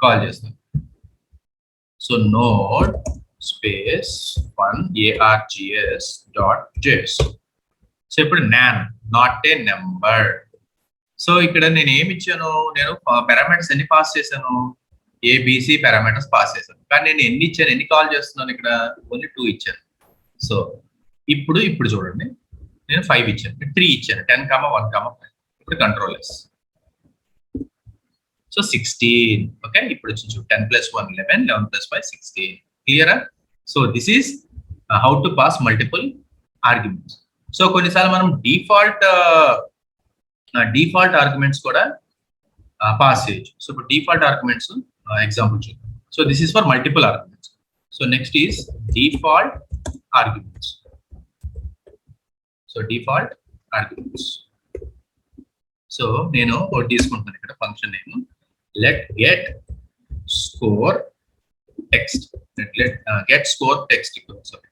కాల్ చేస్తాను. So node space fun ARGS dot JS. So ఇప్పుడు nan not a number. So ఇక్కడ నేను ఏమి ఇచ్చాను, నేను పారామీటర్స్ ఎన్ని పాస్ చేశాను, ABC పారామీటర్స్ పాస్ చేశాను. కానీ నేను ఎన్ని ఇచ్చాను, ఎన్ని కాల్ చేస్తున్నాను, ఇక్కడ ఓన్లీ 2 ఇచ్చాను. సో ఇప్పుడు చూడండి, నేను 5 ఇచ్చాను, 3 ఇచ్చాను, 10, 1, 5. ఇప్పుడు కంట్రోల్ ఎస్. సో 16. ఓకే, ఇప్పుడు వచ్చి 10 + 1 11, 11 + 5 16. క్లియరా? So this is how to pass multiple arguments. So కొన్నిసార్లు మనం డిఫాల్ట్ ఆర్గ్యుమెంట్స్ కూడా పాస్ చేయొచ్చు. సో ఇప్పుడు డిఫాల్ట్ ఆర్గ్యుమెంట్స్ ఎగ్జాంపుల్ చూద్దాం. So this is for multiple arguments. So next is default arguments. So default arguments. So నేను ఒకటి తీసుకుంటున్నాను ఇక్కడ function name let get score text. Get score text equal to, sorry,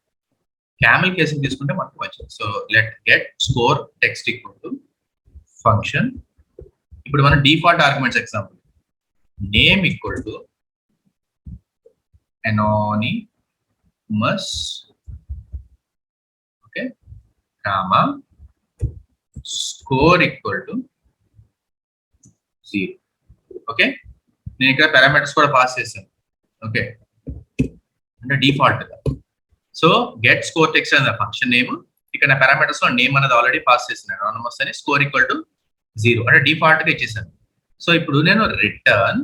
camel case తీసుకుంటే మనకు మంచిది. So let get score text equal to function. ఇప్పుడు మన default arguments example name equal to anonymous, okay, comma score equal to 0. Okay, నేను ఇక్కడ parameters కూడా pass చేశాను. Okay, అంటే default. So get score text అనే ఫంక్షన్ నేమ్, ఇక్కడ నా పారామీటర్స్ లో నేమ్ అనేది ఆల్రెడీ పాస్ చేసినాను, అనానమస్ అని, స్కోర్ ఈక్వల్ టు 0 అంటే డిఫాల్ట్ గా ఇచ్చేసాను. సో ఇప్పుడు నేను return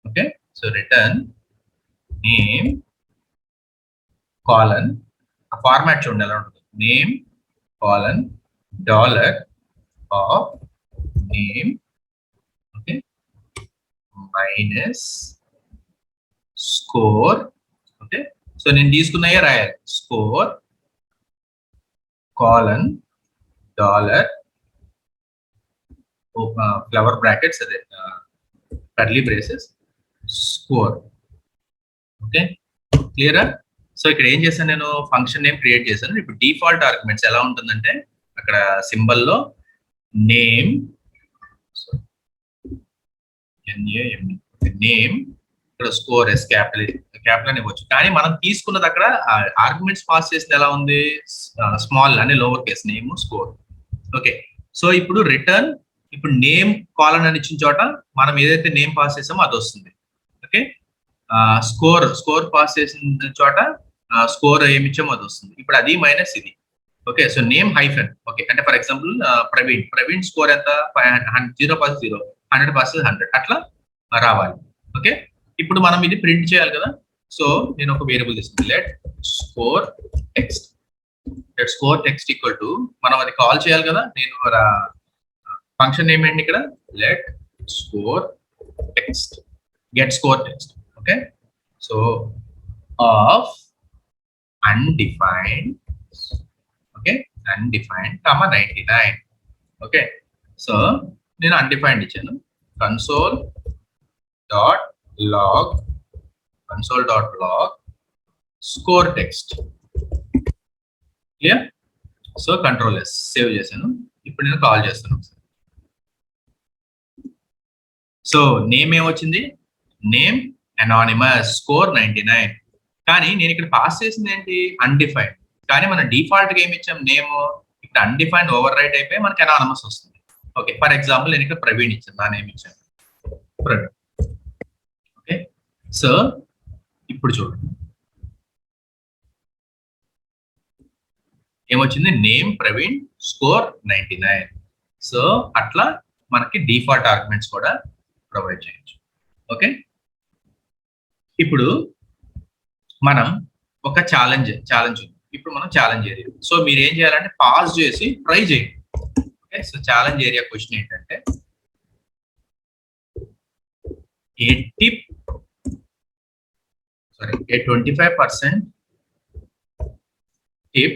okay, so return name colon, ఆ ఫార్మాట్ చూడండి ఎలా ఉంటుంది, name colon dollar of name, okay, minus score. Okay, so నేను తీసుకున్నాయే రాయాలి, score colon dollar flower brackets, అదే కర్లీ బ్రేసెస్, స్కోర్. ఓకే, క్లియరా? సో ఇక్కడ ఏం చేశాను, నేను ఫంక్షన్ నేమ్ క్రియేట్ చేశాను. ఇప్పుడు డిఫాల్ట్ ఆర్గ్యుమెంట్స్ ఎలా ఉంటుందంటే అక్కడ సింబల్లో నేమ్ నేమ్, ఇక్కడ స్కోర్ ఎస్ క్యాపిటల్ అని ఇవ్వచ్చు. కానీ మనం తీసుకున్నది అక్కడ ఆర్గ్యుమెంట్స్ పాస్ చేసింది ఎలా ఉంది, స్మాల్ అని lower case, name score. Okay, so ఇప్పుడు రిటర్న్, ఇప్పుడు నేమ్ కాలన్ అని ఇచ్చిన చోట మనం ఏదైతే నేమ్ పాస్ చేసామో అది వస్తుంది. ఓకే, స్కోర్ పాస్ చేసిన చోట స్కోర్ ఏమి ఇచ్చామో అది వస్తుంది. ఇప్పుడు అది మైనస్ ఇది. Okay, so name hyphen. Okay, అంటే ఫర్ ఎగ్జాంపుల్ ప్రవీణ్ స్కోర్ ఎంత, 0 పాస్ 0, 100 పాస్ 100, అట్లా రావాలి. ఓకే, ఇప్పుడు మనం ఇది ప్రింట్ చేయాలి కదా. సో నేను ఒక వేరియబుల్ తీసుకుంటాను, let score text equal to, మనం అది కాల్ చేయాలి కదా. నేను ఫంక్షన్ నేమ్ ఏంటి ఇక్కడ, let score text, get score text. Okay, so of undefined, okay, undefined, 99. Okay, so నేను undefined ఇచ్చాను. console.log score text. Clear? So control yes, save చేశాను. ఇప్పుడు నేను కాల్ చేస్తాను. సో నేమ్ ఏమొచ్చింది, నేమ్ అనానిమస్, స్కోర్ 99. కానీ నేను ఇక్కడ పాస్ చేసింది ఏంటి, అన్డిఫైన్డ్. కానీ మన డిఫాల్ట్ గా ఏమి ఇచ్చాం, నేమ్, ఇక్కడ అన్డిఫైన్డ్ ఓవర్ రైట్ అయిపోయి మనకి అనానమస్ వస్తుంది. ఓకే, ఫర్ ఎగ్జాంపుల్ నేను ఇక్కడ ప్రవీణ్ ఇచ్చాను, నా నేమ్ ఇచ్చాను ప్రవీణ్. ఓకే, సో ఇప్పుడు చూడండి ఏమొచ్చింది, నేమ్ ప్రవీణ్, స్కోర్ 99. సో అట్లా మనకి డిఫాల్ట్ ఆర్గ్యుమెంట్స్ కూడా ప్రొవైడ్ చేయొచ్చు. ఓకే, ఇప్పుడు మనం ఒక ఛాలెంజ్ ఉంది. ఇప్పుడు మనం ఛాలెంజ్ ఏరియా. సో మీరు ఏం చేయాలంటే పాజ్ చేసి ట్రై చేయండి. Okay, so challenge area question ఏంటంటే a 25% tip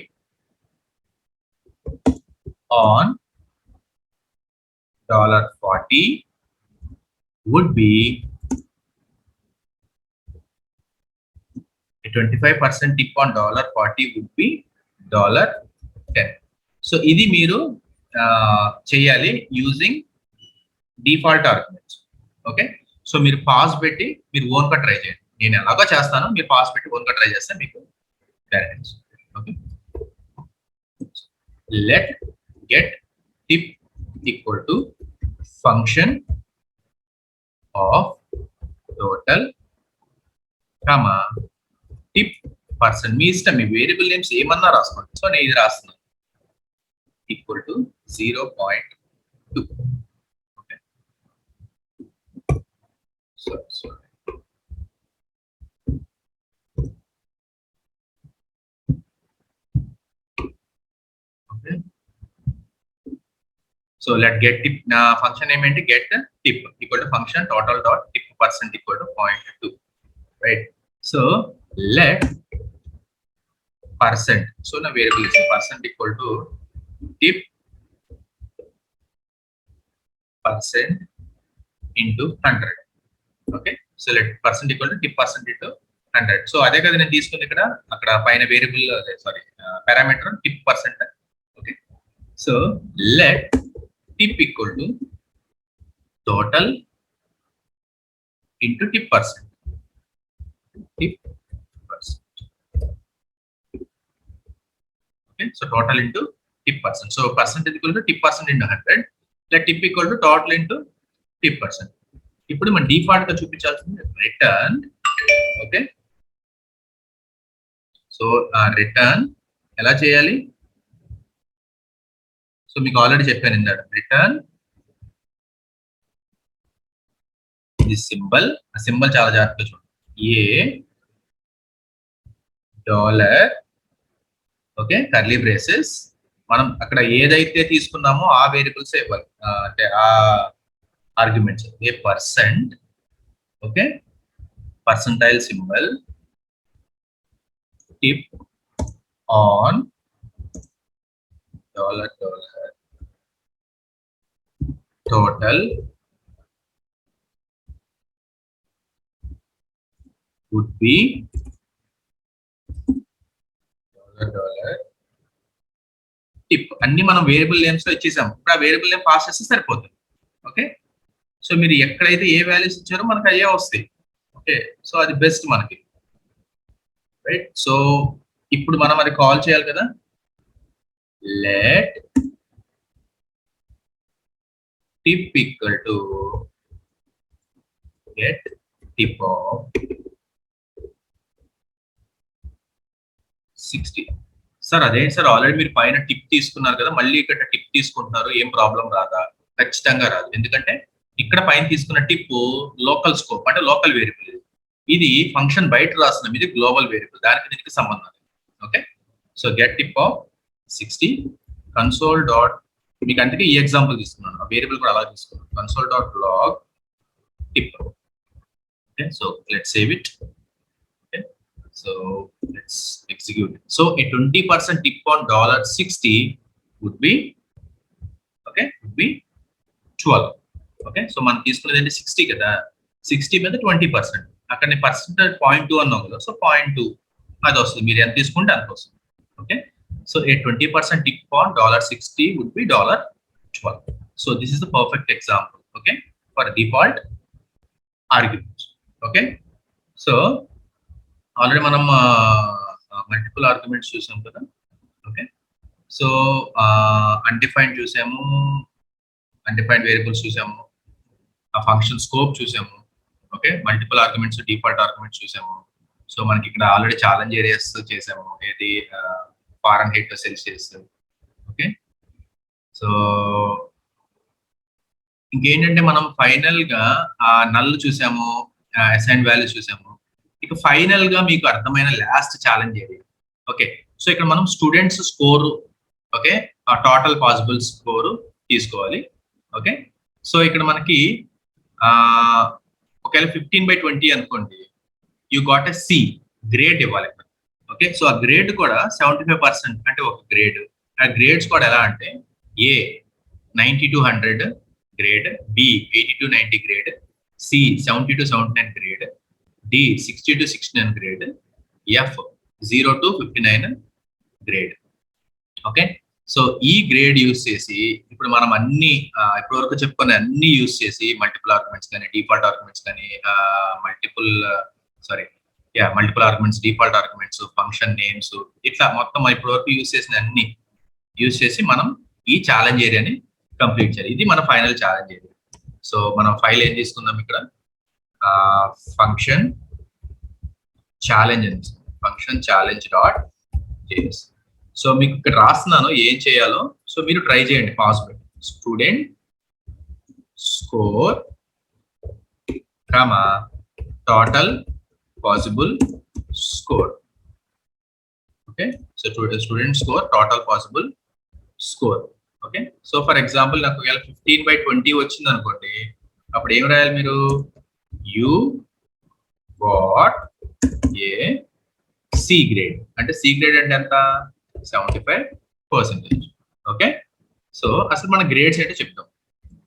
on $40 would be a 25% tip on $40 would be $10. So ఇది మీరు చేయాలి using default arguments. Okay, so మీరు పాస్ పెట్టి మీరు ఓన్ గా ట్రై చేయండి. నేను ఎలాగో చేస్తాను, మీరు పాస్ పెట్టి ఓన్ గా ట్రై చేస్తే మీకు clarity. Okay, let get tip equal to function of total comma tip person. మీ ఇష్టం, మీ వేరియబుల్ నేమ్స్ ఏమన్నా రాసుకోండి. సో నేను ఇది రాస్తున్నాను equal to 0.2. Okay, sorry. Okay, so let get tip function name ఏంటి get tip equal to function total dot tip percent equal to 0.2, right? So let percent, so na variable is percent equal to tip percent into 100. Okay, so let percent equal to tip percent into 100. So అదే కదా నేను తీసుకుంది ఇక్కడ, అక్కడ పైన variable parameter tip percent. Okay, so let tip equal to total into tip percent. Okay, so total into tip percent. So percent equal to tip percent into 100. Let tip equal to total into tip percent. ఇప్పుడు మనం default గా చూపించాల్సింది return. Okay, so return ఎలా చేయాలి? So మీకు already చెప్పాను ఇందాక, return ఇది symbol. ఆ సింబల్ చాలా జాగ్రత్తగా చూడండి. $, ఓకే, కర్లీ బ్రేసెస్. మనం అక్కడ ఏదైతే తీసుకున్నామో ఆ వేరియబుల్స్ ఇవ్వాలి, అంటే ఆ arguments. A percent, okay, percentile symbol, tip on $, total would be $, tip. అన్ని మనం వేరియబుల్ నేమ్స్ లో ఇచ్చేసాము. ఇప్పుడు ఆ వేరియబుల్ నేమ్ పాస్ చేస్తే సరిపోతుంది. ఓకే, సో మీరు ఎక్కడైతే ఏ వాల్యూస్ ఇచ్చారో మనకు అయ్యే వస్తాయి. ఓకే, సో అది బెస్ట్ మనకి, రైట్? సో ఇప్పుడు మనం అది కాల్ చేయాలి కదా. Let tip equal to get tip of 60. Sir అదే సార్, ఆల్రెడీ మీరు పైన టిప్ తీసుకున్నారు కదా, మళ్ళీ ఇక్కడ టిప్ తీసుకుంటున్నారు, ఏం ప్రాబ్లం రాదా? ఖచ్చితంగా రాదు. ఎందుకంటే ఇక్కడ పైన తీసుకున్న టిప్ లోకల్ స్కోప్, అంటే లోకల్ వేరియబుల్. ఇది ఫంక్షన్ బయట రాసిన, ఇది గ్లోబల్ వేరియబుల్, దానికి దీనికి సంబంధం లేదు. Okay, so get tip of 60 console dot, మీకు అందుకే ఈ ఎగ్జాంపుల్ తీసుకున్నాను, ఆ వేరియబుల్ కూడా అలా తీసుకున్నాను, console dot log tip. Okay, so let's save it. Okay, so let's execute. So a 20% tip on $60 would be, okay, would be 12. Okay, so మనం తీసుకునేది ఏంటి 60 కదా, 60 మీద 20%, అక్కడ పర్సెంట్ 0.2 అన్నాం కదా, సో 0.2 అది వస్తుంది. మీరు ఎంత తీసుకుంటే అంత వస్తుంది. Okay, so a 20% tip on $60 would be $12. So this is the perfect example, okay, for default arguments. Okay, so already మనం మల్టిపుల్ ఆర్గ్యుమెంట్స్ చూసాం కదా. ఓకే, సో అన్డిఫైన్డ్ చూసాము, అన్డిఫైన్డ్ వేరియబుల్స్ చూసాము, ఆ ఫంక్షన్ స్కోప్ చూసాము. Okay, multiple arguments, default arguments చూసాము. So మనకి ఇక్కడ ఆల్రెడీ ఛాలెంజ్ ఏరియాస్ చేసాము, ఏది ఫారెన్హీట్, సెల్సియస్. ఓకే, సో ఇంకేంటంటే మనం ఫైనల్ గా ఆ నల్ చూసాము, అసైన్ వాల్యూ చూసాము. ఇక ఫైనల్ గా మీకు అర్థమైన లాస్ట్ ఛాలెంజ్ ఏది? ఓకే, సో ఇక్కడ మనం స్టూడెంట్స్ స్కోర్, ఓకే, ఆ టోటల్ పాసిబుల్ స్కోర్ తీసుకోవాలి. ఓకే, సో ఇక్కడ మనకి ఒకవేళ 15/20 అనుకోండి, you got a C grade ఇవ్వాలి. ఓకే, సో ఆ గ్రేడ్ కూడా 75% అంటే ఒక గ్రేడ్. ఆ గ్రేడ్స్ కూడా ఎలా అంటే A 90 to 100 grade, B 80 to 90 grade, C 70 to 79 grade, D 60 to 69 grade, F 0 to 59 grade. Okay, so ఈ గ్రేడ్ యూస్ చేసి ఇప్పుడు మనం అన్ని ఇప్పటి వరకు చెప్పుకునే అన్ని యూస్ చేసి మల్టిపుల్ ఆర్గ్యుమెంట్స్ కానీ, డిఫాల్ట్ ఆర్గ్యుమెంట్స్ కానీ, multiple arguments, default arguments, function names, ఇట్లా మొత్తం ఇప్పటి వరకు యూస్ చేసిన అన్ని యూస్ చేసి మనం ఈ ఛాలెంజ్ ఏరియాని కంప్లీట్ చేయాలి. ఇది మన ఫైనల్ ఛాలెంజ్ ఏరియా. సో మనం ఫైల్ ఏం తీసుకుందాం ఇక్కడ, ఫంక్షన్ ఛాలెంజ్ అని, function challenge dot JS. So మీకు ఇక్కడ రాస్తున్నాను ఏం చేయాలో, సో మీరు ట్రై చేయండి possible. Student score total possible score. Okay, so student score total possible score. Okay, so for example నాకు 15/20 వచ్చింది అనుకోండి, అప్పుడు ఏం రాయాలి మీరు, you got a C grade. అంటే సి గ్రేడ్ అంటే ఎంత, 75%. ఓకే, సో అసలు మన గ్రేడ్స్ ఏంటో చెప్తాం,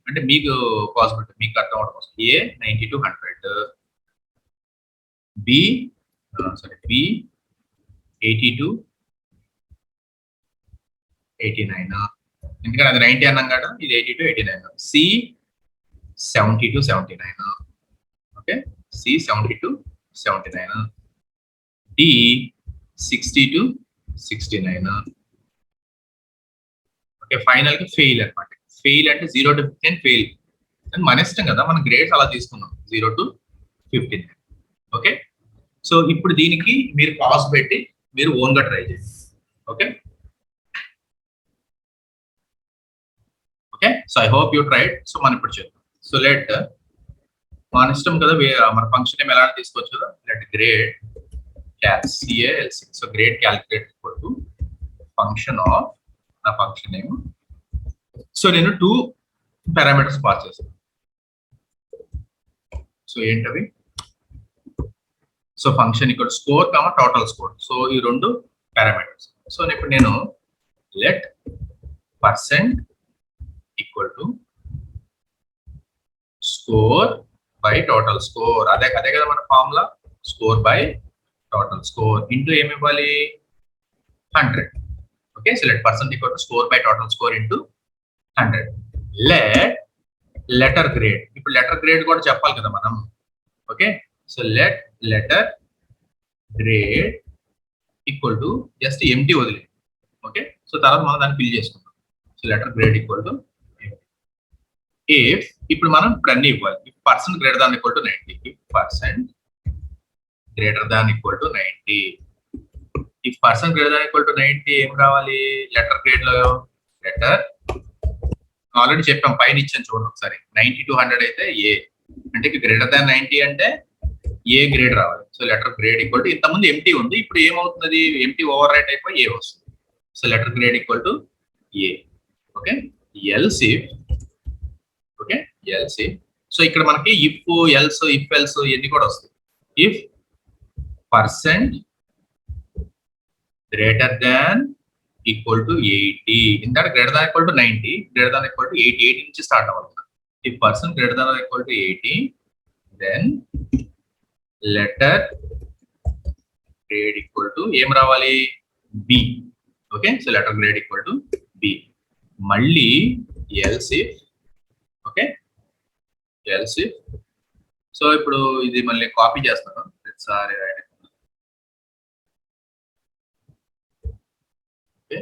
అంటే మీకు పాసిబిలిటీ మీకు అర్థం అవడం కోసం. ఏ 90 to 100, బి 80 to 89, ఎందుకంటే అది 90 అన్నాం కదా, ఇది 80 to 89. C 70 to 79. Okay, C 70 to 79. D 60 to 69. Okay, final గా ఫెయిల్ అనమాట. ఫెయిల్ అంటే 0 to 15 ఫెయిల్. మన ఇష్టం కదా, మన గ్రేడ్స్ అలా తీసుకున్నాం 0 to 15. ఓకే, సో ఇప్పుడు దీనికి మీరు పాస్ పెట్టి మీరు ఓన్ గా ట్రై చేయండి. Okay, okay, so I hope you tried. So మనం ఇప్పుడు చేద్దాం. సో లెట్ మన ఇష్టం కదా, మన ఫంక్షన్ నేమ్ ఎలా తీసుకోవచ్చు కదా, let grade CALC. So grade calculate equal to function of నా ఫంక్షన్ నేమ్. సో నేను 2 పారామీటర్స్ పాస్ చేస్తాను. సో ఏంటవి, సో ఫంక్షన్ ఇక్కడ స్కోర్ టోటల్ స్కోర్. సో ఈ 2 పారామీటర్స్. సో ఇప్పుడు నేను let percent equal to score by total score. అదే కదా మన formula, score by total score into ఏమి ఇవ్వాలి, 100. Okay, so let percent equal to score by total score into 100. Letter grade. ఇప్పుడు letter grade కూడా చెప్పాలి కదా మనం. Okay, so letter grade equal to just empty వదిలే. ఓకే, సో తర్వాత మనం దాన్ని ఫిల్ చేసుకుందాం. So letter grade equal to if, ఇప్పుడు మనం ఇప్పుడు అన్ని ఇవ్వాలి. If percent greater than equal to 90, if percent greater than equal to 90, if percent greater than equal to 90 ఏం కావాలి, లెటర్ గ్రేడ్ లో లెటర్ ఆల్రెడీ చెప్పాం, పైన ఇచ్చాను చూడండి ఒకసారి. 90 to 100 అయితే ఏ, అంటే గ్రేటర్ దాన్ 90 అంటే ఏ గ్రేడ్ రావాలి. So letter grade equal to, ఇంతకుముందు ఎంటీ ఉంది, ఇప్పుడు ఏమవుతుంది, ఎంటీ ఓవర్ రైట్ అయిపోయి ఏ వస్తుంది. So letter grade equal to A. Okay, else if, okay else if. So ఇక్కడ మనకి ఇఫ్ ఎల్స్ ఇవన్నీ కూడా వస్తాయి. If percent greater than equal to 80, ఇందాక greater than equal to 90, greater than equal to 80 నుంచి start అవ్వాలి. If percent greater than equal to 80, then letter grade equal to ఏం రావాలి, B. Okay, so letter grade equal to B. మళ్ళీ else if, okay else if. So ఇప్పుడు ఇది మళ్ళీ copy చేస్తాను ప్రతిసారి. ఓకే,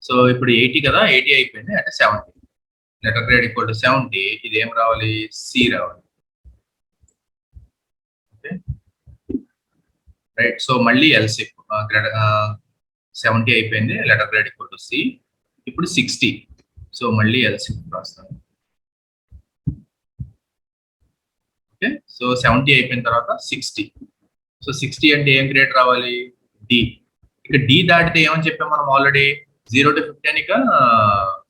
సో ఇప్పుడు 80 కదా, 80 అయిపోయింది అంటే 70. లెటర్ గ్రేడ్ ఈక్వల్ టు 70, ఇది ఏం రావాలి, సి రావాలి. ఓకే రైట్, సో మళ్ళీ ఎల్సి 70 అయిపోయింది, letter grade equal to C. ఇప్పుడు 60, సో మళ్ళీ ఎల్స్ రాస్తాను. ఓకే, సో 70 అయిపోయిన తర్వాత 60. సో 60 అంటే ఏం గ్రేడ్ రావాలి? డి. ఇక డి దాటితే ఏమని చెప్పాం మనం ఆల్రెడీ? 0 to 50 అని ఇక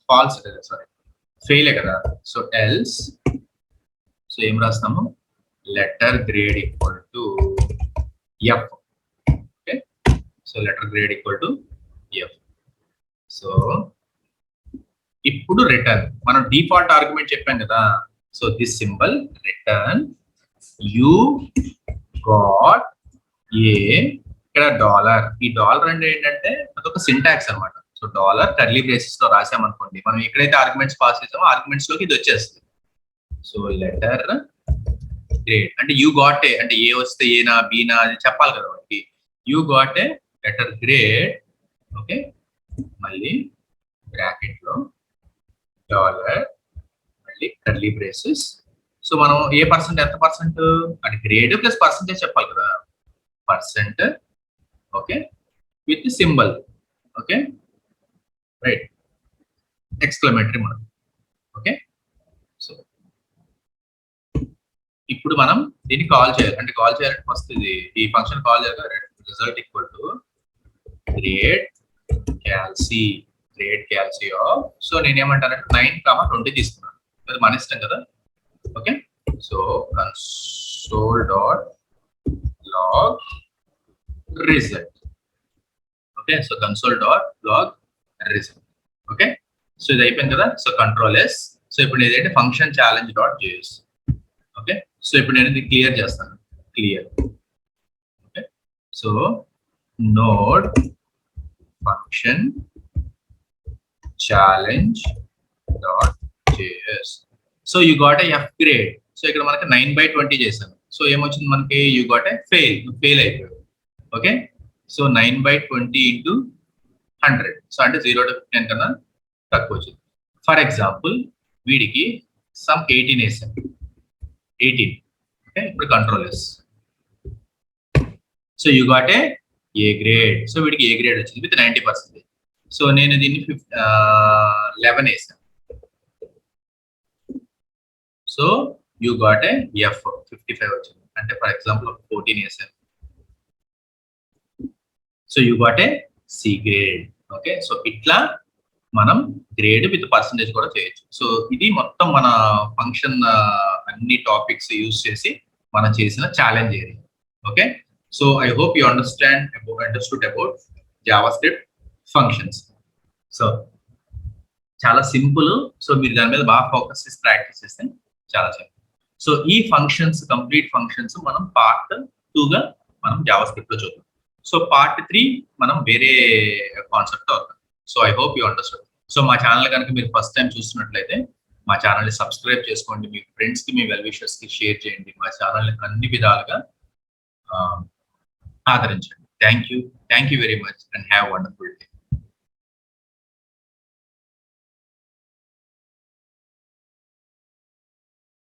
ఫాల్స్ కదా, సారీ ఫెయిలే కదా. సో ఎల్స్, సో ఏం రాస్తాము? Letter grade equal to F. Okay, so letter grade equal to F. So ఇప్పుడు రిటర్న్, మనం డిఫాల్ట్ ఆర్గ్యుమెంట్ చెప్పాం కదా. So this symbol return you got ఏ, ఇక్కడ డాలర్. ఈ డాలర్ అంటే ఏంటంటే అదొక సింటాక్స్ అనమాట. సో డాలర్ కర్లీ బ్రేసెస్ లో రాసామనుకోండి, మనం ఎక్కడైతే ఆర్గ్యుమెంట్స్ పాస్ చేసామో ఆర్గ్యుమెంట్స్ లోకి ఇది వచ్చేస్తుంది. సో లెటర్ గ్రేడ్ అంటే యూ గాట్ ఏ అంటే ఏ వస్తే ఏనా బీనా అది చెప్పాలి కదా మనకి. You got A letter grade. Okay, మళ్ళీ బ్రాకెట్ లో డాలర్, మళ్ళీ కర్లీ బ్రేసెస్. సో మనం ఏ పర్సెంట్, ఎంత పర్సెంట్ అంటే గ్రేడ్ ప్లస్ పర్సెంటేజ్ చెప్పాలి కదా. Percent, okay, with symbol. Okay, right, exclamatory mark. Okay, so ఇప్పుడు మనం దీన్ని కాల్ చేయాలి. అంటే కాల్ చేయాలంటే ఫస్ట్ ఈ ఫంక్షన్ కాల్ చేయాలి. Result equal to grade calci, grade calci of. So నేను ఏమంటానంటే 9, 20 తీసుకున్నాను. అది మన ఇష్టం కదా. Okay, so console dot log result. Okay, so console dot log result. Okay, so ఇది అయిపోయింది కదా. So control S. సో ఇప్పుడు ఏదైతే function challenge dot JS. Okay, so ఇప్పుడు నేను ఇది క్లియర్ చేస్తాను. Clear. Okay, so node function challenge dot JS. So you got a F grade. So ఇక్కడ మనకి 9/20 చేశాను. సో ఏమొచ్చింది మనకి? యూ గాట్ ఏ ఫెయిల్ అయిపోయాడు. Okay, so 9/20 into 100. సో అంటే 0 to 10 కన్నా తక్కువ వచ్చింది. ఫర్ ఎగ్జాంపుల్ వీడికి సమ్ 18 వేసాను. 18. ఓకే, ఇప్పుడు control S. So you got A grade. So వీడికి ఏ గ్రేడ్ వచ్చింది విత్ 90%. సో నేను దీన్ని 11 వేసాను. So you got a F 55 వచ్చింది. అంటే ఫర్ ఎగ్జాంపుల్ 14 వేసాను. So you got a C grade. Okay, so ఇట్లా మనం గ్రేడ్ విత్ పర్సంటేజ్ కూడా చేయొచ్చు. సో ఇది మొత్తం మన ఫంక్షన్ అన్ని టాపిక్స్ యూజ్ చేసి మనం చేసిన challenge area. Okay, so I hope you understood about Java script functions. So చాలా సింపుల్. సో మీరు దాని మీద బాగా ఫోకస్ చేసి ప్రాక్టీస్ చేస్తే చాలా సింపుల్. సో ఈ ఫంక్షన్స్, కంప్లీట్ ఫంక్షన్స్ మనం పార్ట్ 2గా మనం జావా స్క్రిప్ట్ లో చూద్దాం. సో పార్ట్ 3 మనం వేరే కాన్సెప్ట్ అవుతాం. So I hope you understood. So మా ఛానల్ కనుక మీరు ఫస్ట్ టైం చూస్తున్నట్లయితే మా ఛానల్ని సబ్స్క్రైబ్ చేసుకోండి. మీ ఫ్రెండ్స్కి, మీ వెల్ విషర్స్కి షేర్ చేయండి. మా ఛానల్ని అన్ని విధాలుగా ఆదరించండి. Thank you very much and have wonderful day.